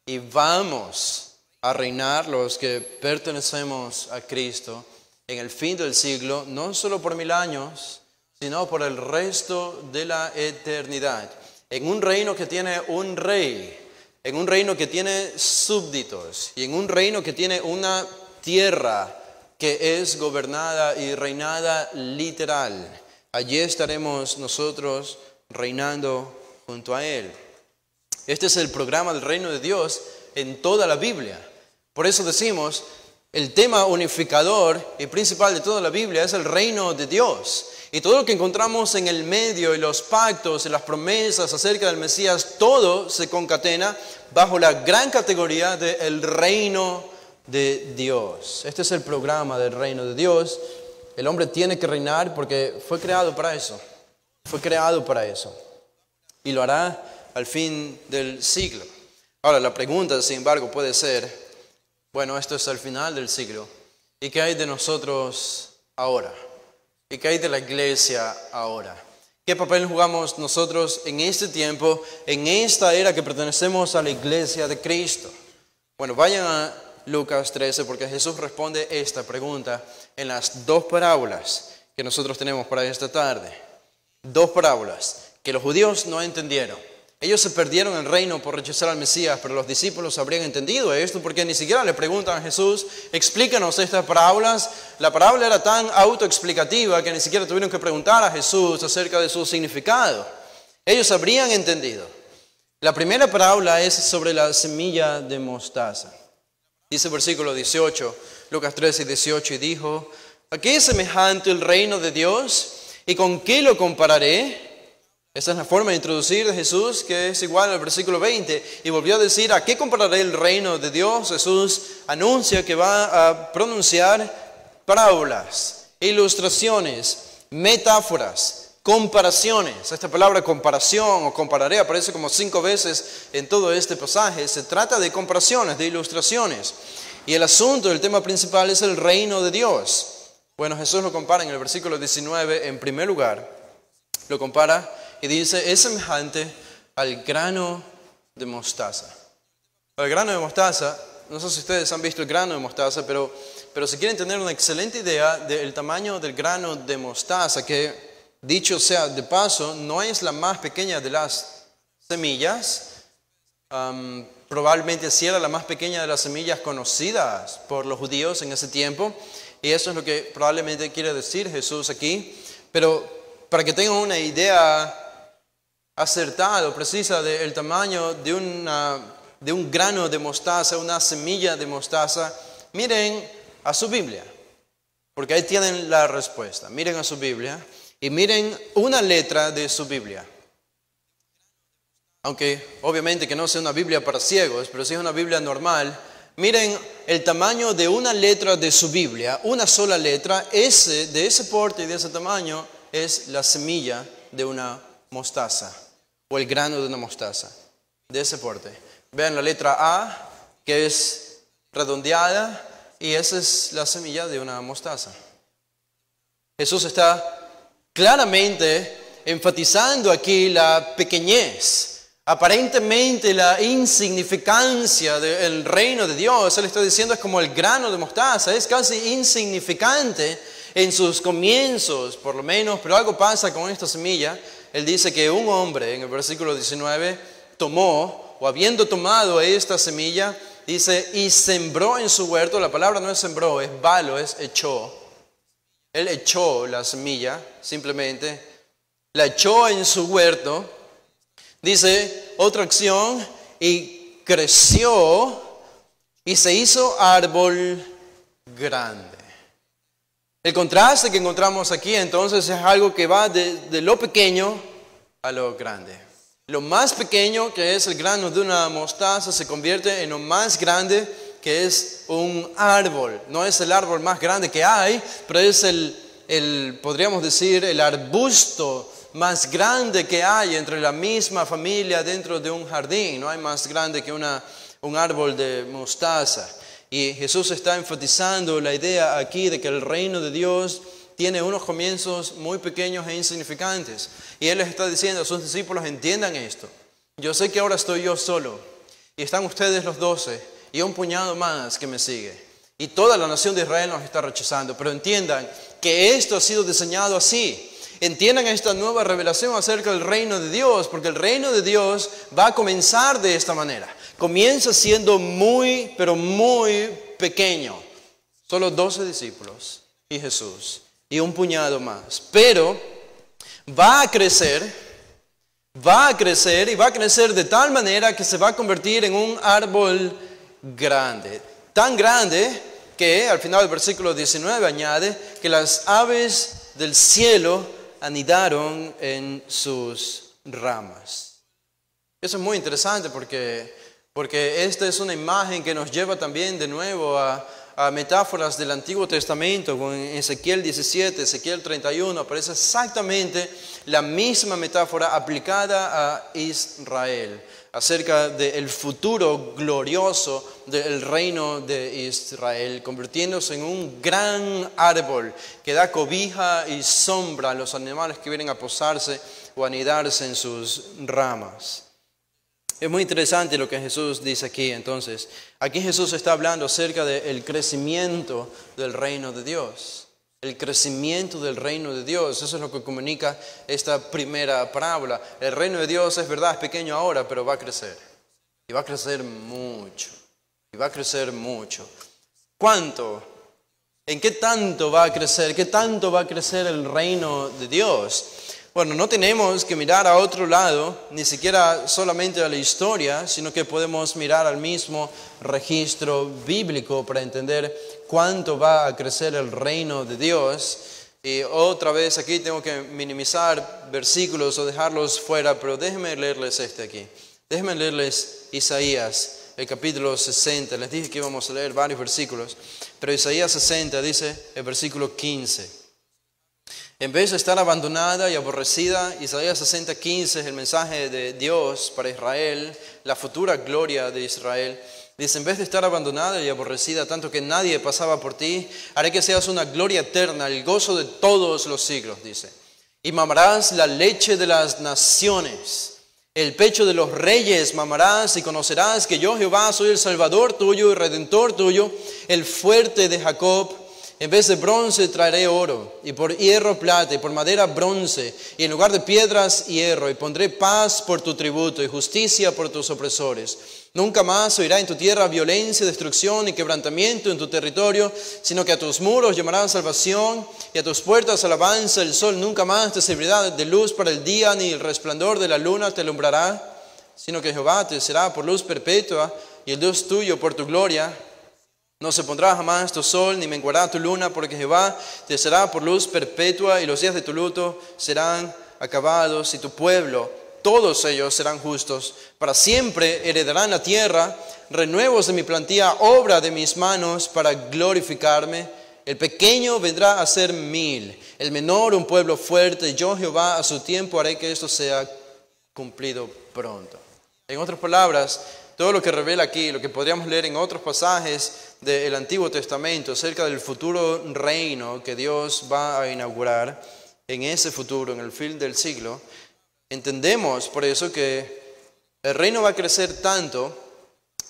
Speaker 1: Y vamos a reinar los que pertenecemos a Cristo en el fin del siglo, no solo por 1000 años, sino por el resto de la eternidad. En un reino que tiene un rey, en un reino que tiene súbditos y en un reino que tiene una tierra que es gobernada y reinada literal. Allí estaremos nosotros reinando junto a Él. Este es el programa del reino de Dios en toda la Biblia. Por eso decimos, el tema unificador y principal de toda la Biblia es el reino de Dios. Y todo lo que encontramos en el medio y los pactos y las promesas acerca del Mesías, todo se concatena bajo la gran categoría del reino de Dios. Este es el programa del reino de Dios. El hombre tiene que reinar porque fue creado para eso. Fue creado para eso. Y lo hará al fin del siglo. Ahora, la pregunta, sin embargo, puede ser, bueno, esto es al final del siglo. ¿Y qué hay de nosotros ahora? ¿Y qué hay de la iglesia ahora? ¿Qué papel jugamos nosotros en este tiempo, en esta era que pertenecemos a la iglesia de Cristo? Bueno, vayan a Lucas 13 porque Jesús responde esta pregunta en las dos parábolas que nosotros tenemos para esta tarde. Dos parábolas que los judíos no entendieron. Ellos se perdieron el reino por rechazar al Mesías, pero los discípulos habrían entendido esto porque ni siquiera le preguntan a Jesús, explícanos estas parábolas. La parábola era tan autoexplicativa que ni siquiera tuvieron que preguntar a Jesús acerca de su significado. Ellos habrían entendido. La primera parábola es sobre la semilla de mostaza. Dice el versículo 18, Lucas 13, 18, y dijo, ¿a qué es semejante el reino de Dios? ¿Y con qué lo compararé? Esta es la forma de introducir de Jesús, que es igual al versículo 20. Y volvió a decir, ¿a qué compararé el reino de Dios? Jesús anuncia que va a pronunciar parábolas, ilustraciones, metáforas, comparaciones. Esta palabra comparación o compararé aparece como 5 veces en todo este pasaje. Se trata de comparaciones, de ilustraciones. Y el asunto, el tema principal es el reino de Dios. Bueno, Jesús lo compara en el versículo 19 en primer lugar. Lo compara y dice, es semejante al grano de mostaza. El grano de mostaza, no sé si ustedes han visto el grano de mostaza, pero si quieren tener una excelente idea del tamaño del grano de mostaza, que dicho sea de paso, no es la más pequeña de las semillas, probablemente sí era la más pequeña de las semillas conocidas por los judíos en ese tiempo, y eso es lo que probablemente quiere decir Jesús aquí, pero para que tengan una idea acertada o precisa del tamaño de un grano de mostaza, una semilla de mostaza, miren a su Biblia, porque ahí tienen la respuesta. Miren a su Biblia y miren una letra de su Biblia. Aunque obviamente que no sea una Biblia para ciegos, pero sí es una Biblia normal. Miren el tamaño de una letra de su Biblia, una sola letra, de ese porte y de ese tamaño es la semilla de una mostaza o el grano de una mostaza, de ese porte. Vean la letra A, que es redondeada, y esa es la semilla de una mostaza. Jesús está claramente enfatizando aquí la pequeñez Aparentemente la insignificancia del reino de Dios, Él está diciendo, es como el grano de mostaza, es casi insignificante en sus comienzos, por lo menos, pero algo pasa con esta semilla. Él dice que un hombre, en el versículo 19, tomó, o habiendo tomado esta semilla, dice, y sembró en su huerto. La palabra no es sembró, es balo, es echó. Él echó la semilla, simplemente, la echó en su huerto. Dice, otra acción, y creció y se hizo árbol grande. El contraste que encontramos aquí entonces es algo que va de lo pequeño a lo grande. Lo más pequeño, que es el grano de una mostaza, se convierte en lo más grande, que es un árbol. No es el árbol más grande que hay, pero es podríamos decir, el arbusto más grande que hay entre la misma familia dentro de un jardín. No hay más grande que un árbol de mostaza. Y Jesús está enfatizando la idea aquí de que el reino de Dios tiene unos comienzos muy pequeños e insignificantes. Y Él les está diciendo a sus discípulos, entiendan esto. Yo sé que ahora estoy yo solo, y están ustedes los 12, y un puñado más que me sigue. Y toda la nación de Israel nos está rechazando. Pero entiendan que esto ha sido diseñado así. Entiendan esta nueva revelación acerca del reino de Dios, porque el reino de Dios va a comenzar de esta manera. Comienza siendo muy, pero muy pequeño. Solo 12 discípulos y Jesús y un puñado más. Pero va a crecer y va a crecer de tal manera que se va a convertir en un árbol grande. Tan grande que al final del versículo 19 añade que las aves del cielo anidaron en sus ramas. Eso es muy interesante porque esta es una imagen que nos lleva también de nuevo a metáforas del Antiguo Testamento. Con Ezequiel 17, Ezequiel 31, aparece exactamente la misma metáfora aplicada a Israel, acerca del futuro glorioso del reino de Israel, convirtiéndose en un gran árbol que da cobija y sombra a los animales que vienen a posarse o anidarse en sus ramas. Es muy interesante lo que Jesús dice aquí. Entonces, aquí Jesús está hablando acerca del crecimiento del reino de Dios. El crecimiento del reino de Dios. Eso es lo que comunica esta primera parábola. El reino de Dios es verdad, es pequeño ahora, pero va a crecer. Y va a crecer mucho. Y va a crecer mucho. ¿Cuánto? ¿En qué tanto va a crecer? ¿Qué tanto va a crecer el reino de Dios? Bueno, no tenemos que mirar a otro lado, ni siquiera solamente a la historia, sino que podemos mirar al mismo registro bíblico para entender cuánto va a crecer el reino de Dios. Y otra vez aquí tengo que minimizar versículos o dejarlos fuera, pero déjenme leerles este aquí. Déjenme leerles Isaías, el capítulo 60. Les dije que íbamos a leer varios versículos, pero Isaías 60 dice el versículo 15. En vez de estar abandonada y aborrecida, Isaías 60:15 es el mensaje de Dios para Israel, la futura gloria de Israel. Dice, en vez de estar abandonada y aborrecida, tanto que nadie pasaba por ti, haré que seas una gloria eterna, el gozo de todos los siglos, dice. Y mamarás la leche de las naciones, el pecho de los reyes mamarás y conocerás que yo Jehová soy el Salvador tuyo y Redentor tuyo, el fuerte de Jacob. En vez de bronce traeré oro, y por hierro plata, y por madera bronce, y en lugar de piedras hierro, y pondré paz por tu tributo, y justicia por tus opresores. Nunca más oirá en tu tierra violencia, destrucción y quebrantamiento en tu territorio, sino que a tus muros llamarán salvación, y a tus puertas alabanza. El sol nunca más te servirá de luz para el día, ni el resplandor de la luna te alumbrará, sino que Jehová te será por luz perpetua, y el Dios tuyo por tu gloria. No se pondrá jamás tu sol, ni menguará tu luna, porque Jehová te será por luz perpetua, y los días de tu luto serán acabados, y tu pueblo, todos ellos serán justos. Para siempre heredarán la tierra, renuevos de mi plantilla, obra de mis manos, para glorificarme. El pequeño vendrá a ser 1000, el menor un pueblo fuerte. Yo Jehová a su tiempo haré que esto sea cumplido pronto. En otras palabras, todo lo que revela aquí, lo que podríamos leer en otros pasajes del Antiguo Testamento acerca del futuro reino que Dios va a inaugurar en ese futuro, en el fin del siglo, entendemos por eso que El reino va a crecer tanto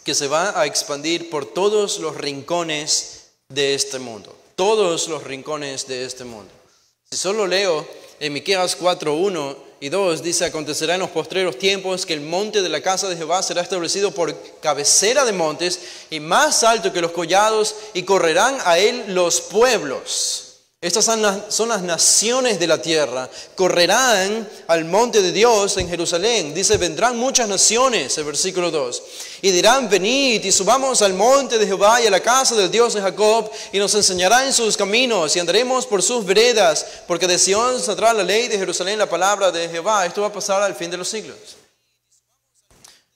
Speaker 1: que se va a expandir por todos los rincones de este mundo. Todos los rincones de este mundo. Si solo leo en Miqueas 4:1 y 2, dice: acontecerá en los postreros tiempos que el monte de la casa de Jehová será establecido por cabecera de montes y más alto que los collados, y correrán a él los pueblos. Estas son las naciones de la tierra, correrán al monte de Dios en Jerusalén. Dice: vendrán muchas naciones, el versículo 2, y dirán: venid y subamos al monte de Jehová y a la casa del Dios de Jacob, y nos enseñará en sus caminos, y andaremos por sus veredas, porque de Sión saldrá la ley, de Jerusalén la palabra de Jehová. Esto va a pasar al fin de los siglos.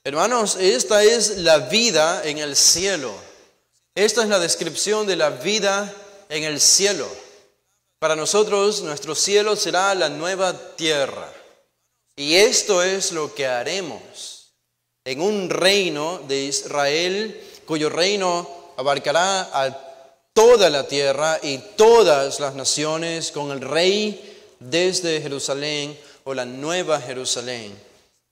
Speaker 1: Hermanos, esta es la vida en el cielo. Esta es la descripción de la vida en el cielo. Para nosotros, nuestro cielo será la nueva tierra. Y esto es lo que haremos en un reino de Israel, cuyo reino abarcará a toda la tierra y todas las naciones, con el rey desde Jerusalén, o la nueva Jerusalén.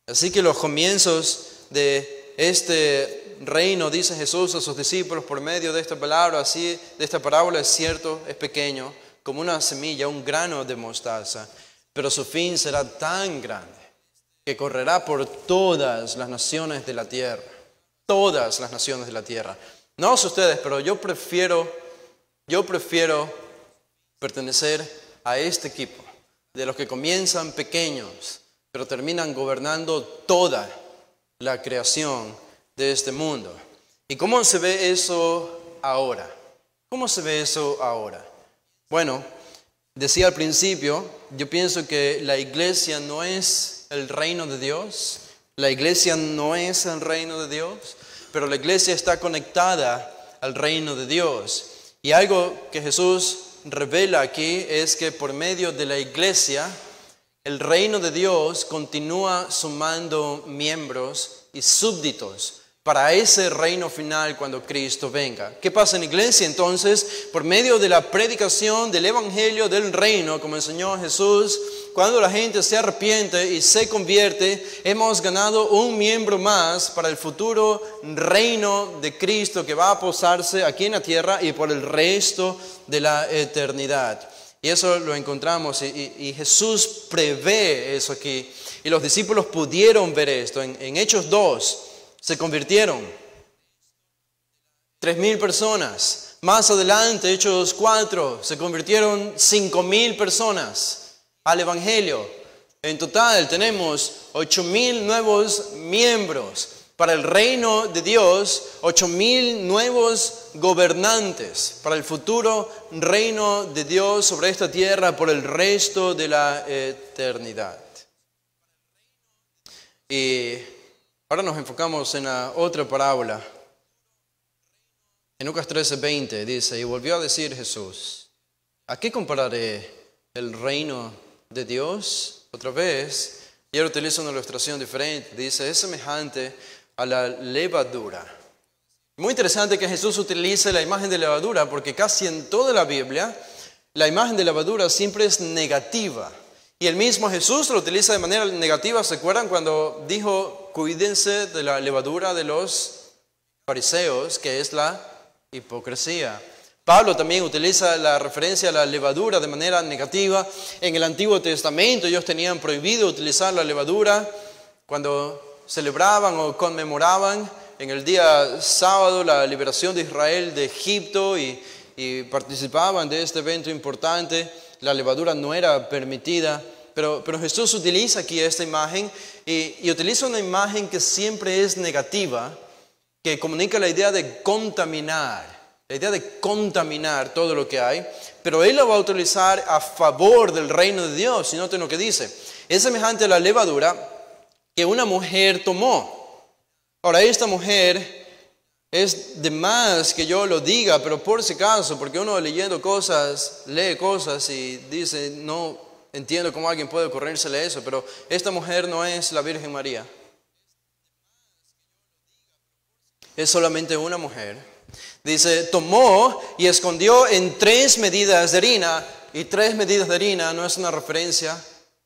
Speaker 1: Así que los comienzos de este reino, dice Jesús a sus discípulos por medio de esta palabra, así, de esta parábola, es cierto, es pequeño, como una semilla, un grano de mostaza, pero su fin será tan grande que correrá por todas las naciones de la tierra. Todas las naciones de la tierra. No sé ustedes, pero yo prefiero pertenecer a este equipo, de los que comienzan pequeños, pero terminan gobernando toda la creación de este mundo. ¿Y cómo se ve eso ahora? ¿Cómo se ve eso ahora? Bueno, decía al principio, yo pienso que la iglesia no es el reino de Dios. La iglesia no es el reino de Dios, pero la iglesia está conectada al reino de Dios. Y algo que Jesús revela aquí es que por medio de la iglesia, el reino de Dios continúa sumando miembros y súbditos para ese reino final cuando Cristo venga. ¿Qué pasa en la iglesia entonces? Por medio de la predicación del evangelio del reino, como enseñó Jesús, cuando la gente se arrepiente y se convierte, hemos ganado un miembro más para el futuro reino de Cristo que va a posarse aquí en la tierra y por el resto de la eternidad. Y eso lo encontramos y Jesús prevé eso aquí. Y los discípulos pudieron ver esto. En Hechos 2 se convirtieron 3,000 personas. Más adelante, Hechos 4, se convirtieron 5,000 personas al evangelio. En total tenemos 8,000 nuevos miembros para el reino de Dios, 8,000 nuevos gobernantes para el futuro reino de Dios sobre esta tierra por el resto de la eternidad. Y ahora nos enfocamos en la otra parábola. En Lucas 13:20 dice: y volvió a decir Jesús: ¿a qué compararé el reino de Dios? Otra vez, y ahora utiliza una ilustración diferente. Dice: es semejante a la levadura. Muy interesante que Jesús utilice la imagen de levadura, porque casi en toda la Biblia la imagen de levadura siempre es negativa. Y el mismo Jesús lo utiliza de manera negativa. ¿Se acuerdan cuando dijo: cuídense de la levadura de los fariseos, que es la hipocresía? Pablo también utiliza la referencia a la levadura de manera negativa. En el Antiguo Testamento ellos tenían prohibido utilizar la levadura cuando celebraban o conmemoraban en el día sábado la liberación de Israel de Egipto y participaban de este evento importante. La levadura no era permitida, pero Jesús utiliza aquí esta imagen y utiliza una imagen que siempre es negativa, que comunica la idea de contaminar todo lo que hay, pero Él lo va a utilizar a favor del reino de Dios. Y noten lo que dice: es semejante a la levadura que una mujer tomó. Ahora, esta mujer es de más que yo lo diga, pero por si acaso, porque uno leyendo cosas, lee cosas y dice: no entiendo cómo alguien puede ocurrírsele eso, pero esta mujer no es la Virgen María. Es solamente una mujer. Dice: tomó y escondió en 3 medidas de harina, y 3 medidas de harina no es una referencia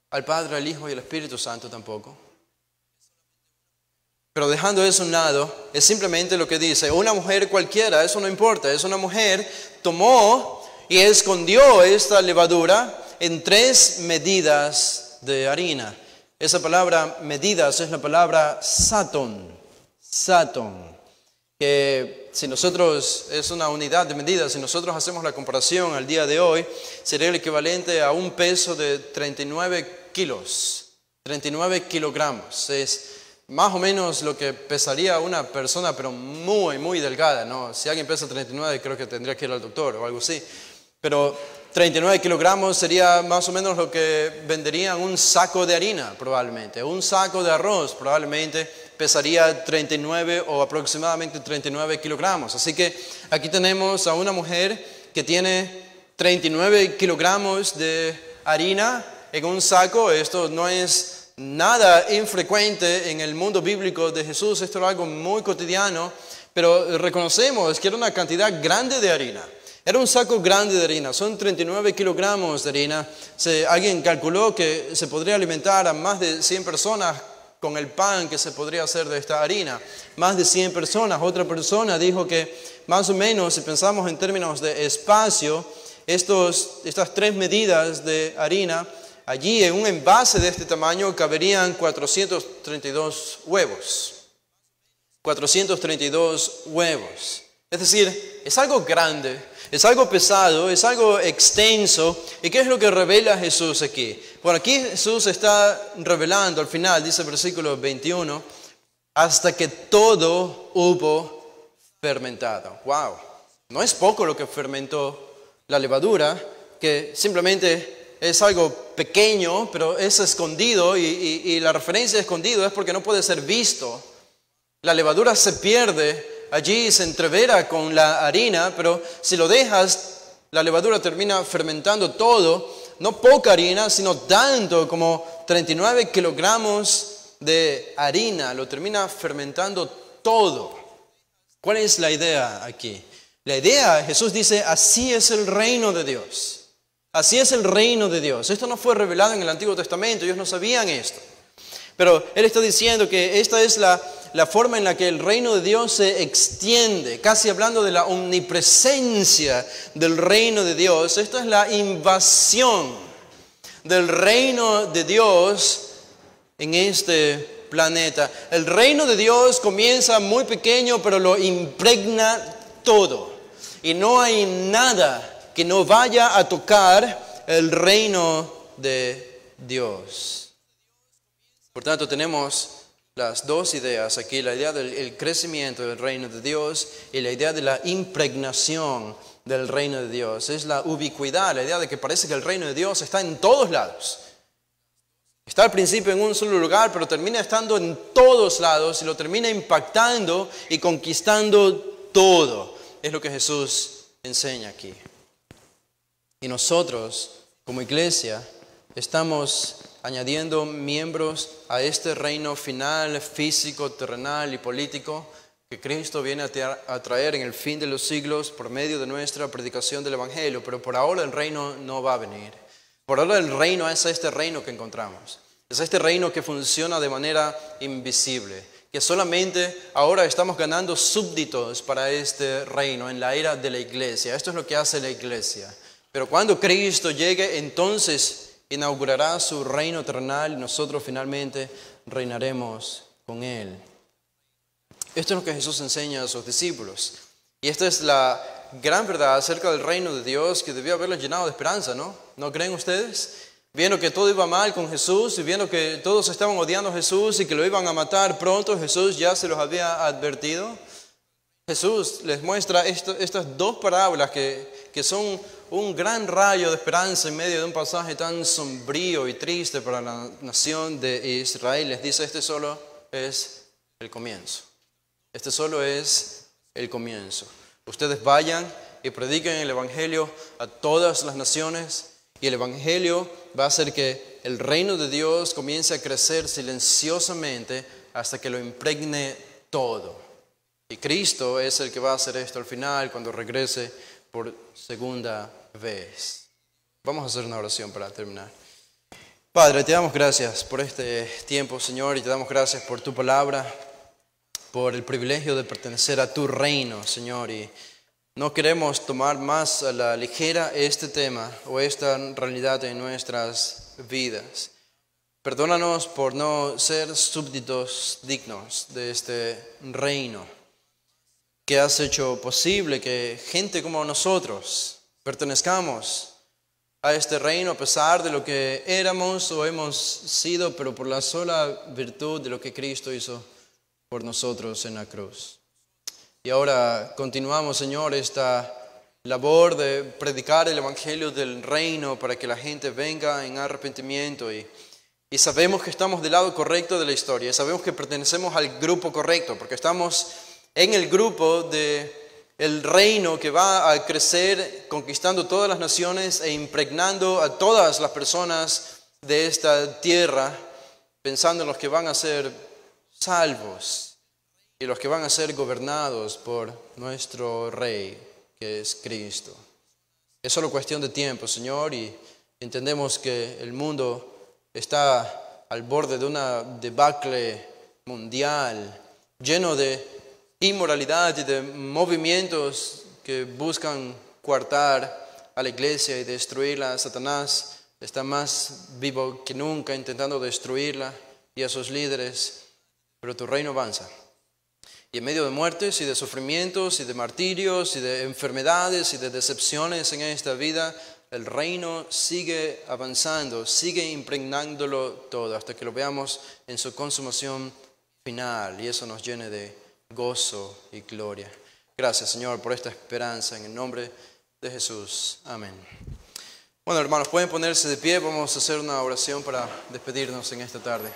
Speaker 1: al Padre, al Hijo y al Espíritu Santo tampoco. Pero dejando eso a un lado, es simplemente lo que dice, una mujer cualquiera, eso no importa, es una mujer, tomó y escondió esta levadura en 3 medidas de harina. Esa palabra medidas es la palabra saton, que si nosotros, es una unidad de medida, si nosotros hacemos la comparación al día de hoy, sería el equivalente a un peso de 39 kilos, 39 kilogramos. Es más o menos lo que pesaría una persona, pero muy, muy delgada, ¿no? Si alguien pesa 39, creo que tendría que ir al doctor o algo así. Pero 39 kilogramos sería más o menos lo que venderían un saco de harina, probablemente. Un saco de arroz, probablemente, pesaría 39 o aproximadamente 39 kilogramos. Así que aquí tenemos a una mujer que tiene 39 kilogramos de harina en un saco. Esto no es nada infrecuente en el mundo bíblico de Jesús, esto era algo muy cotidiano, pero reconocemos que era una cantidad grande de harina. Era un saco grande de harina, son 39 kilogramos de harina. Alguien calculó que se podría alimentar a más de 100 personas con el pan que se podría hacer de esta harina. Más de 100 personas. Otra persona dijo que más o menos, si pensamos en términos de espacio, estas 3 medidas de harina, allí en un envase de este tamaño caberían 432 huevos. 432 huevos. Es decir, es algo grande, es algo pesado, es algo extenso. ¿Y qué es lo que revela Jesús aquí? Bueno, aquí Jesús está revelando al final, dice el versículo 21, hasta que todo hubo fermentado. ¡Wow! No es poco lo que fermentó la levadura, que simplemente es algo pequeño, pero es escondido, y la referencia a escondido es porque no puede ser visto. La levadura se pierde allí, se entrevera con la harina, pero si lo dejas, la levadura termina fermentando todo, no poca harina, sino tanto como 39 kilogramos de harina, lo termina fermentando todo. ¿Cuál es la idea aquí? La idea, Jesús dice, así es el reino de Dios. Así es el reino de Dios. Esto no fue revelado en el Antiguo Testamento, ellos no sabían esto. Pero Él está diciendo que esta es la forma en la que el reino de Dios se extiende, casi hablando de la omnipresencia del reino de Dios. Esta es la invasión del reino de Dios en este planeta. El reino de Dios comienza muy pequeño, pero lo impregna todo. Y no hay nada que no vaya a tocar el reino de Dios. Por tanto, tenemos las dos ideas aquí, la idea del crecimiento del reino de Dios y la idea de la impregnación del reino de Dios. Es la ubicuidad, la idea de que parece que el reino de Dios está en todos lados. Está al principio en un solo lugar, pero termina estando en todos lados y lo termina impactando y conquistando todo. Es lo que Jesús enseña aquí. Y nosotros, como iglesia, estamos añadiendo miembros a este reino final, físico, terrenal y político que Cristo viene a traer en el fin de los siglos por medio de nuestra predicación del Evangelio. Pero por ahora el reino no va a venir. Por ahora el reino es este reino que encontramos. Es este reino que funciona de manera invisible, que solamente ahora estamos ganando súbditos para este reino en la era de la iglesia. Esto es lo que hace la iglesia. Pero cuando Cristo llegue, entonces inaugurará su reino terrenal y nosotros finalmente reinaremos con Él. Esto es lo que Jesús enseña a sus discípulos. Y esta es la gran verdad acerca del reino de Dios que debió haberles llenado de esperanza, ¿no? ¿No creen ustedes? Viendo que todo iba mal con Jesús y viendo que todos estaban odiando a Jesús y que lo iban a matar pronto, Jesús ya se los había advertido. Jesús les muestra estas dos parábolas que son un gran rayo de esperanza en medio de un pasaje tan sombrío y triste para la nación de Israel. Les dice, este solo es el comienzo. Este solo es el comienzo. Ustedes vayan y prediquen el Evangelio a todas las naciones y el Evangelio va a hacer que el reino de Dios comience a crecer silenciosamente hasta que lo impregne todo. Y Cristo es el que va a hacer esto al final cuando regrese por segunda vez. Vamos a hacer una oración para terminar. Padre, te damos gracias por este tiempo, Señor, y te damos gracias por tu palabra. por el privilegio de pertenecer a tu reino, Señor, y no queremos tomar más a la ligera este tema o esta realidad en nuestras vidas. Perdónanos por no ser súbditos dignos de este reino, que has hecho posible que gente como nosotros pertenezcamos a este reino a pesar de lo que éramos o hemos sido, pero por la sola virtud de lo que Cristo hizo por nosotros en la cruz. Y ahora continuamos, Señor, esta labor de predicar el Evangelio del reino para que la gente venga en arrepentimiento y sabemos que estamos del lado correcto de la historia, sabemos que pertenecemos al grupo correcto, porque estamos en el grupo de el reino que va a crecer conquistando todas las naciones e impregnando a todas las personas de esta tierra, pensando en los que van a ser salvos y los que van a ser gobernados por nuestro Rey, que es Cristo. Es solo cuestión de tiempo, Señor, y entendemos que el mundo está al borde de una debacle mundial, lleno de inmoralidad y de movimientos que buscan coartar a la iglesia y destruirla. Satanás está más vivo que nunca intentando destruirla y a sus líderes, pero tu reino avanza. Y en medio de muertes y de sufrimientos y de martirios y de enfermedades y de decepciones en esta vida, el reino sigue avanzando, sigue impregnándolo todo hasta que lo veamos en su consumación final y eso nos llene de gozo y gloria. Gracias, Señor, por esta esperanza en el nombre de Jesús. Amén. Bueno, hermanos, pueden ponerse de pie. Vamos a hacer una oración para despedirnos en esta tarde.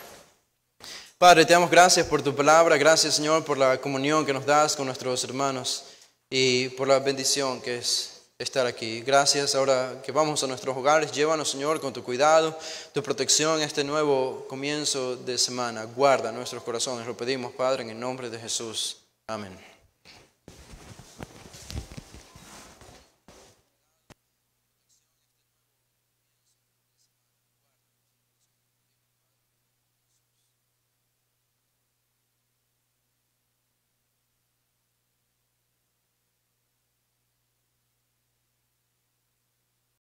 Speaker 1: Padre, te damos gracias por tu palabra. Gracias, Señor, por la comunión que nos das con nuestros hermanos y por la bendición que es estar aquí. Gracias. Ahora que vamos a nuestros hogares, llévanos, Señor, con tu cuidado, tu protección en este nuevo comienzo de semana. Guarda nuestros corazones. Lo pedimos, Padre, en el nombre de Jesús. Amén.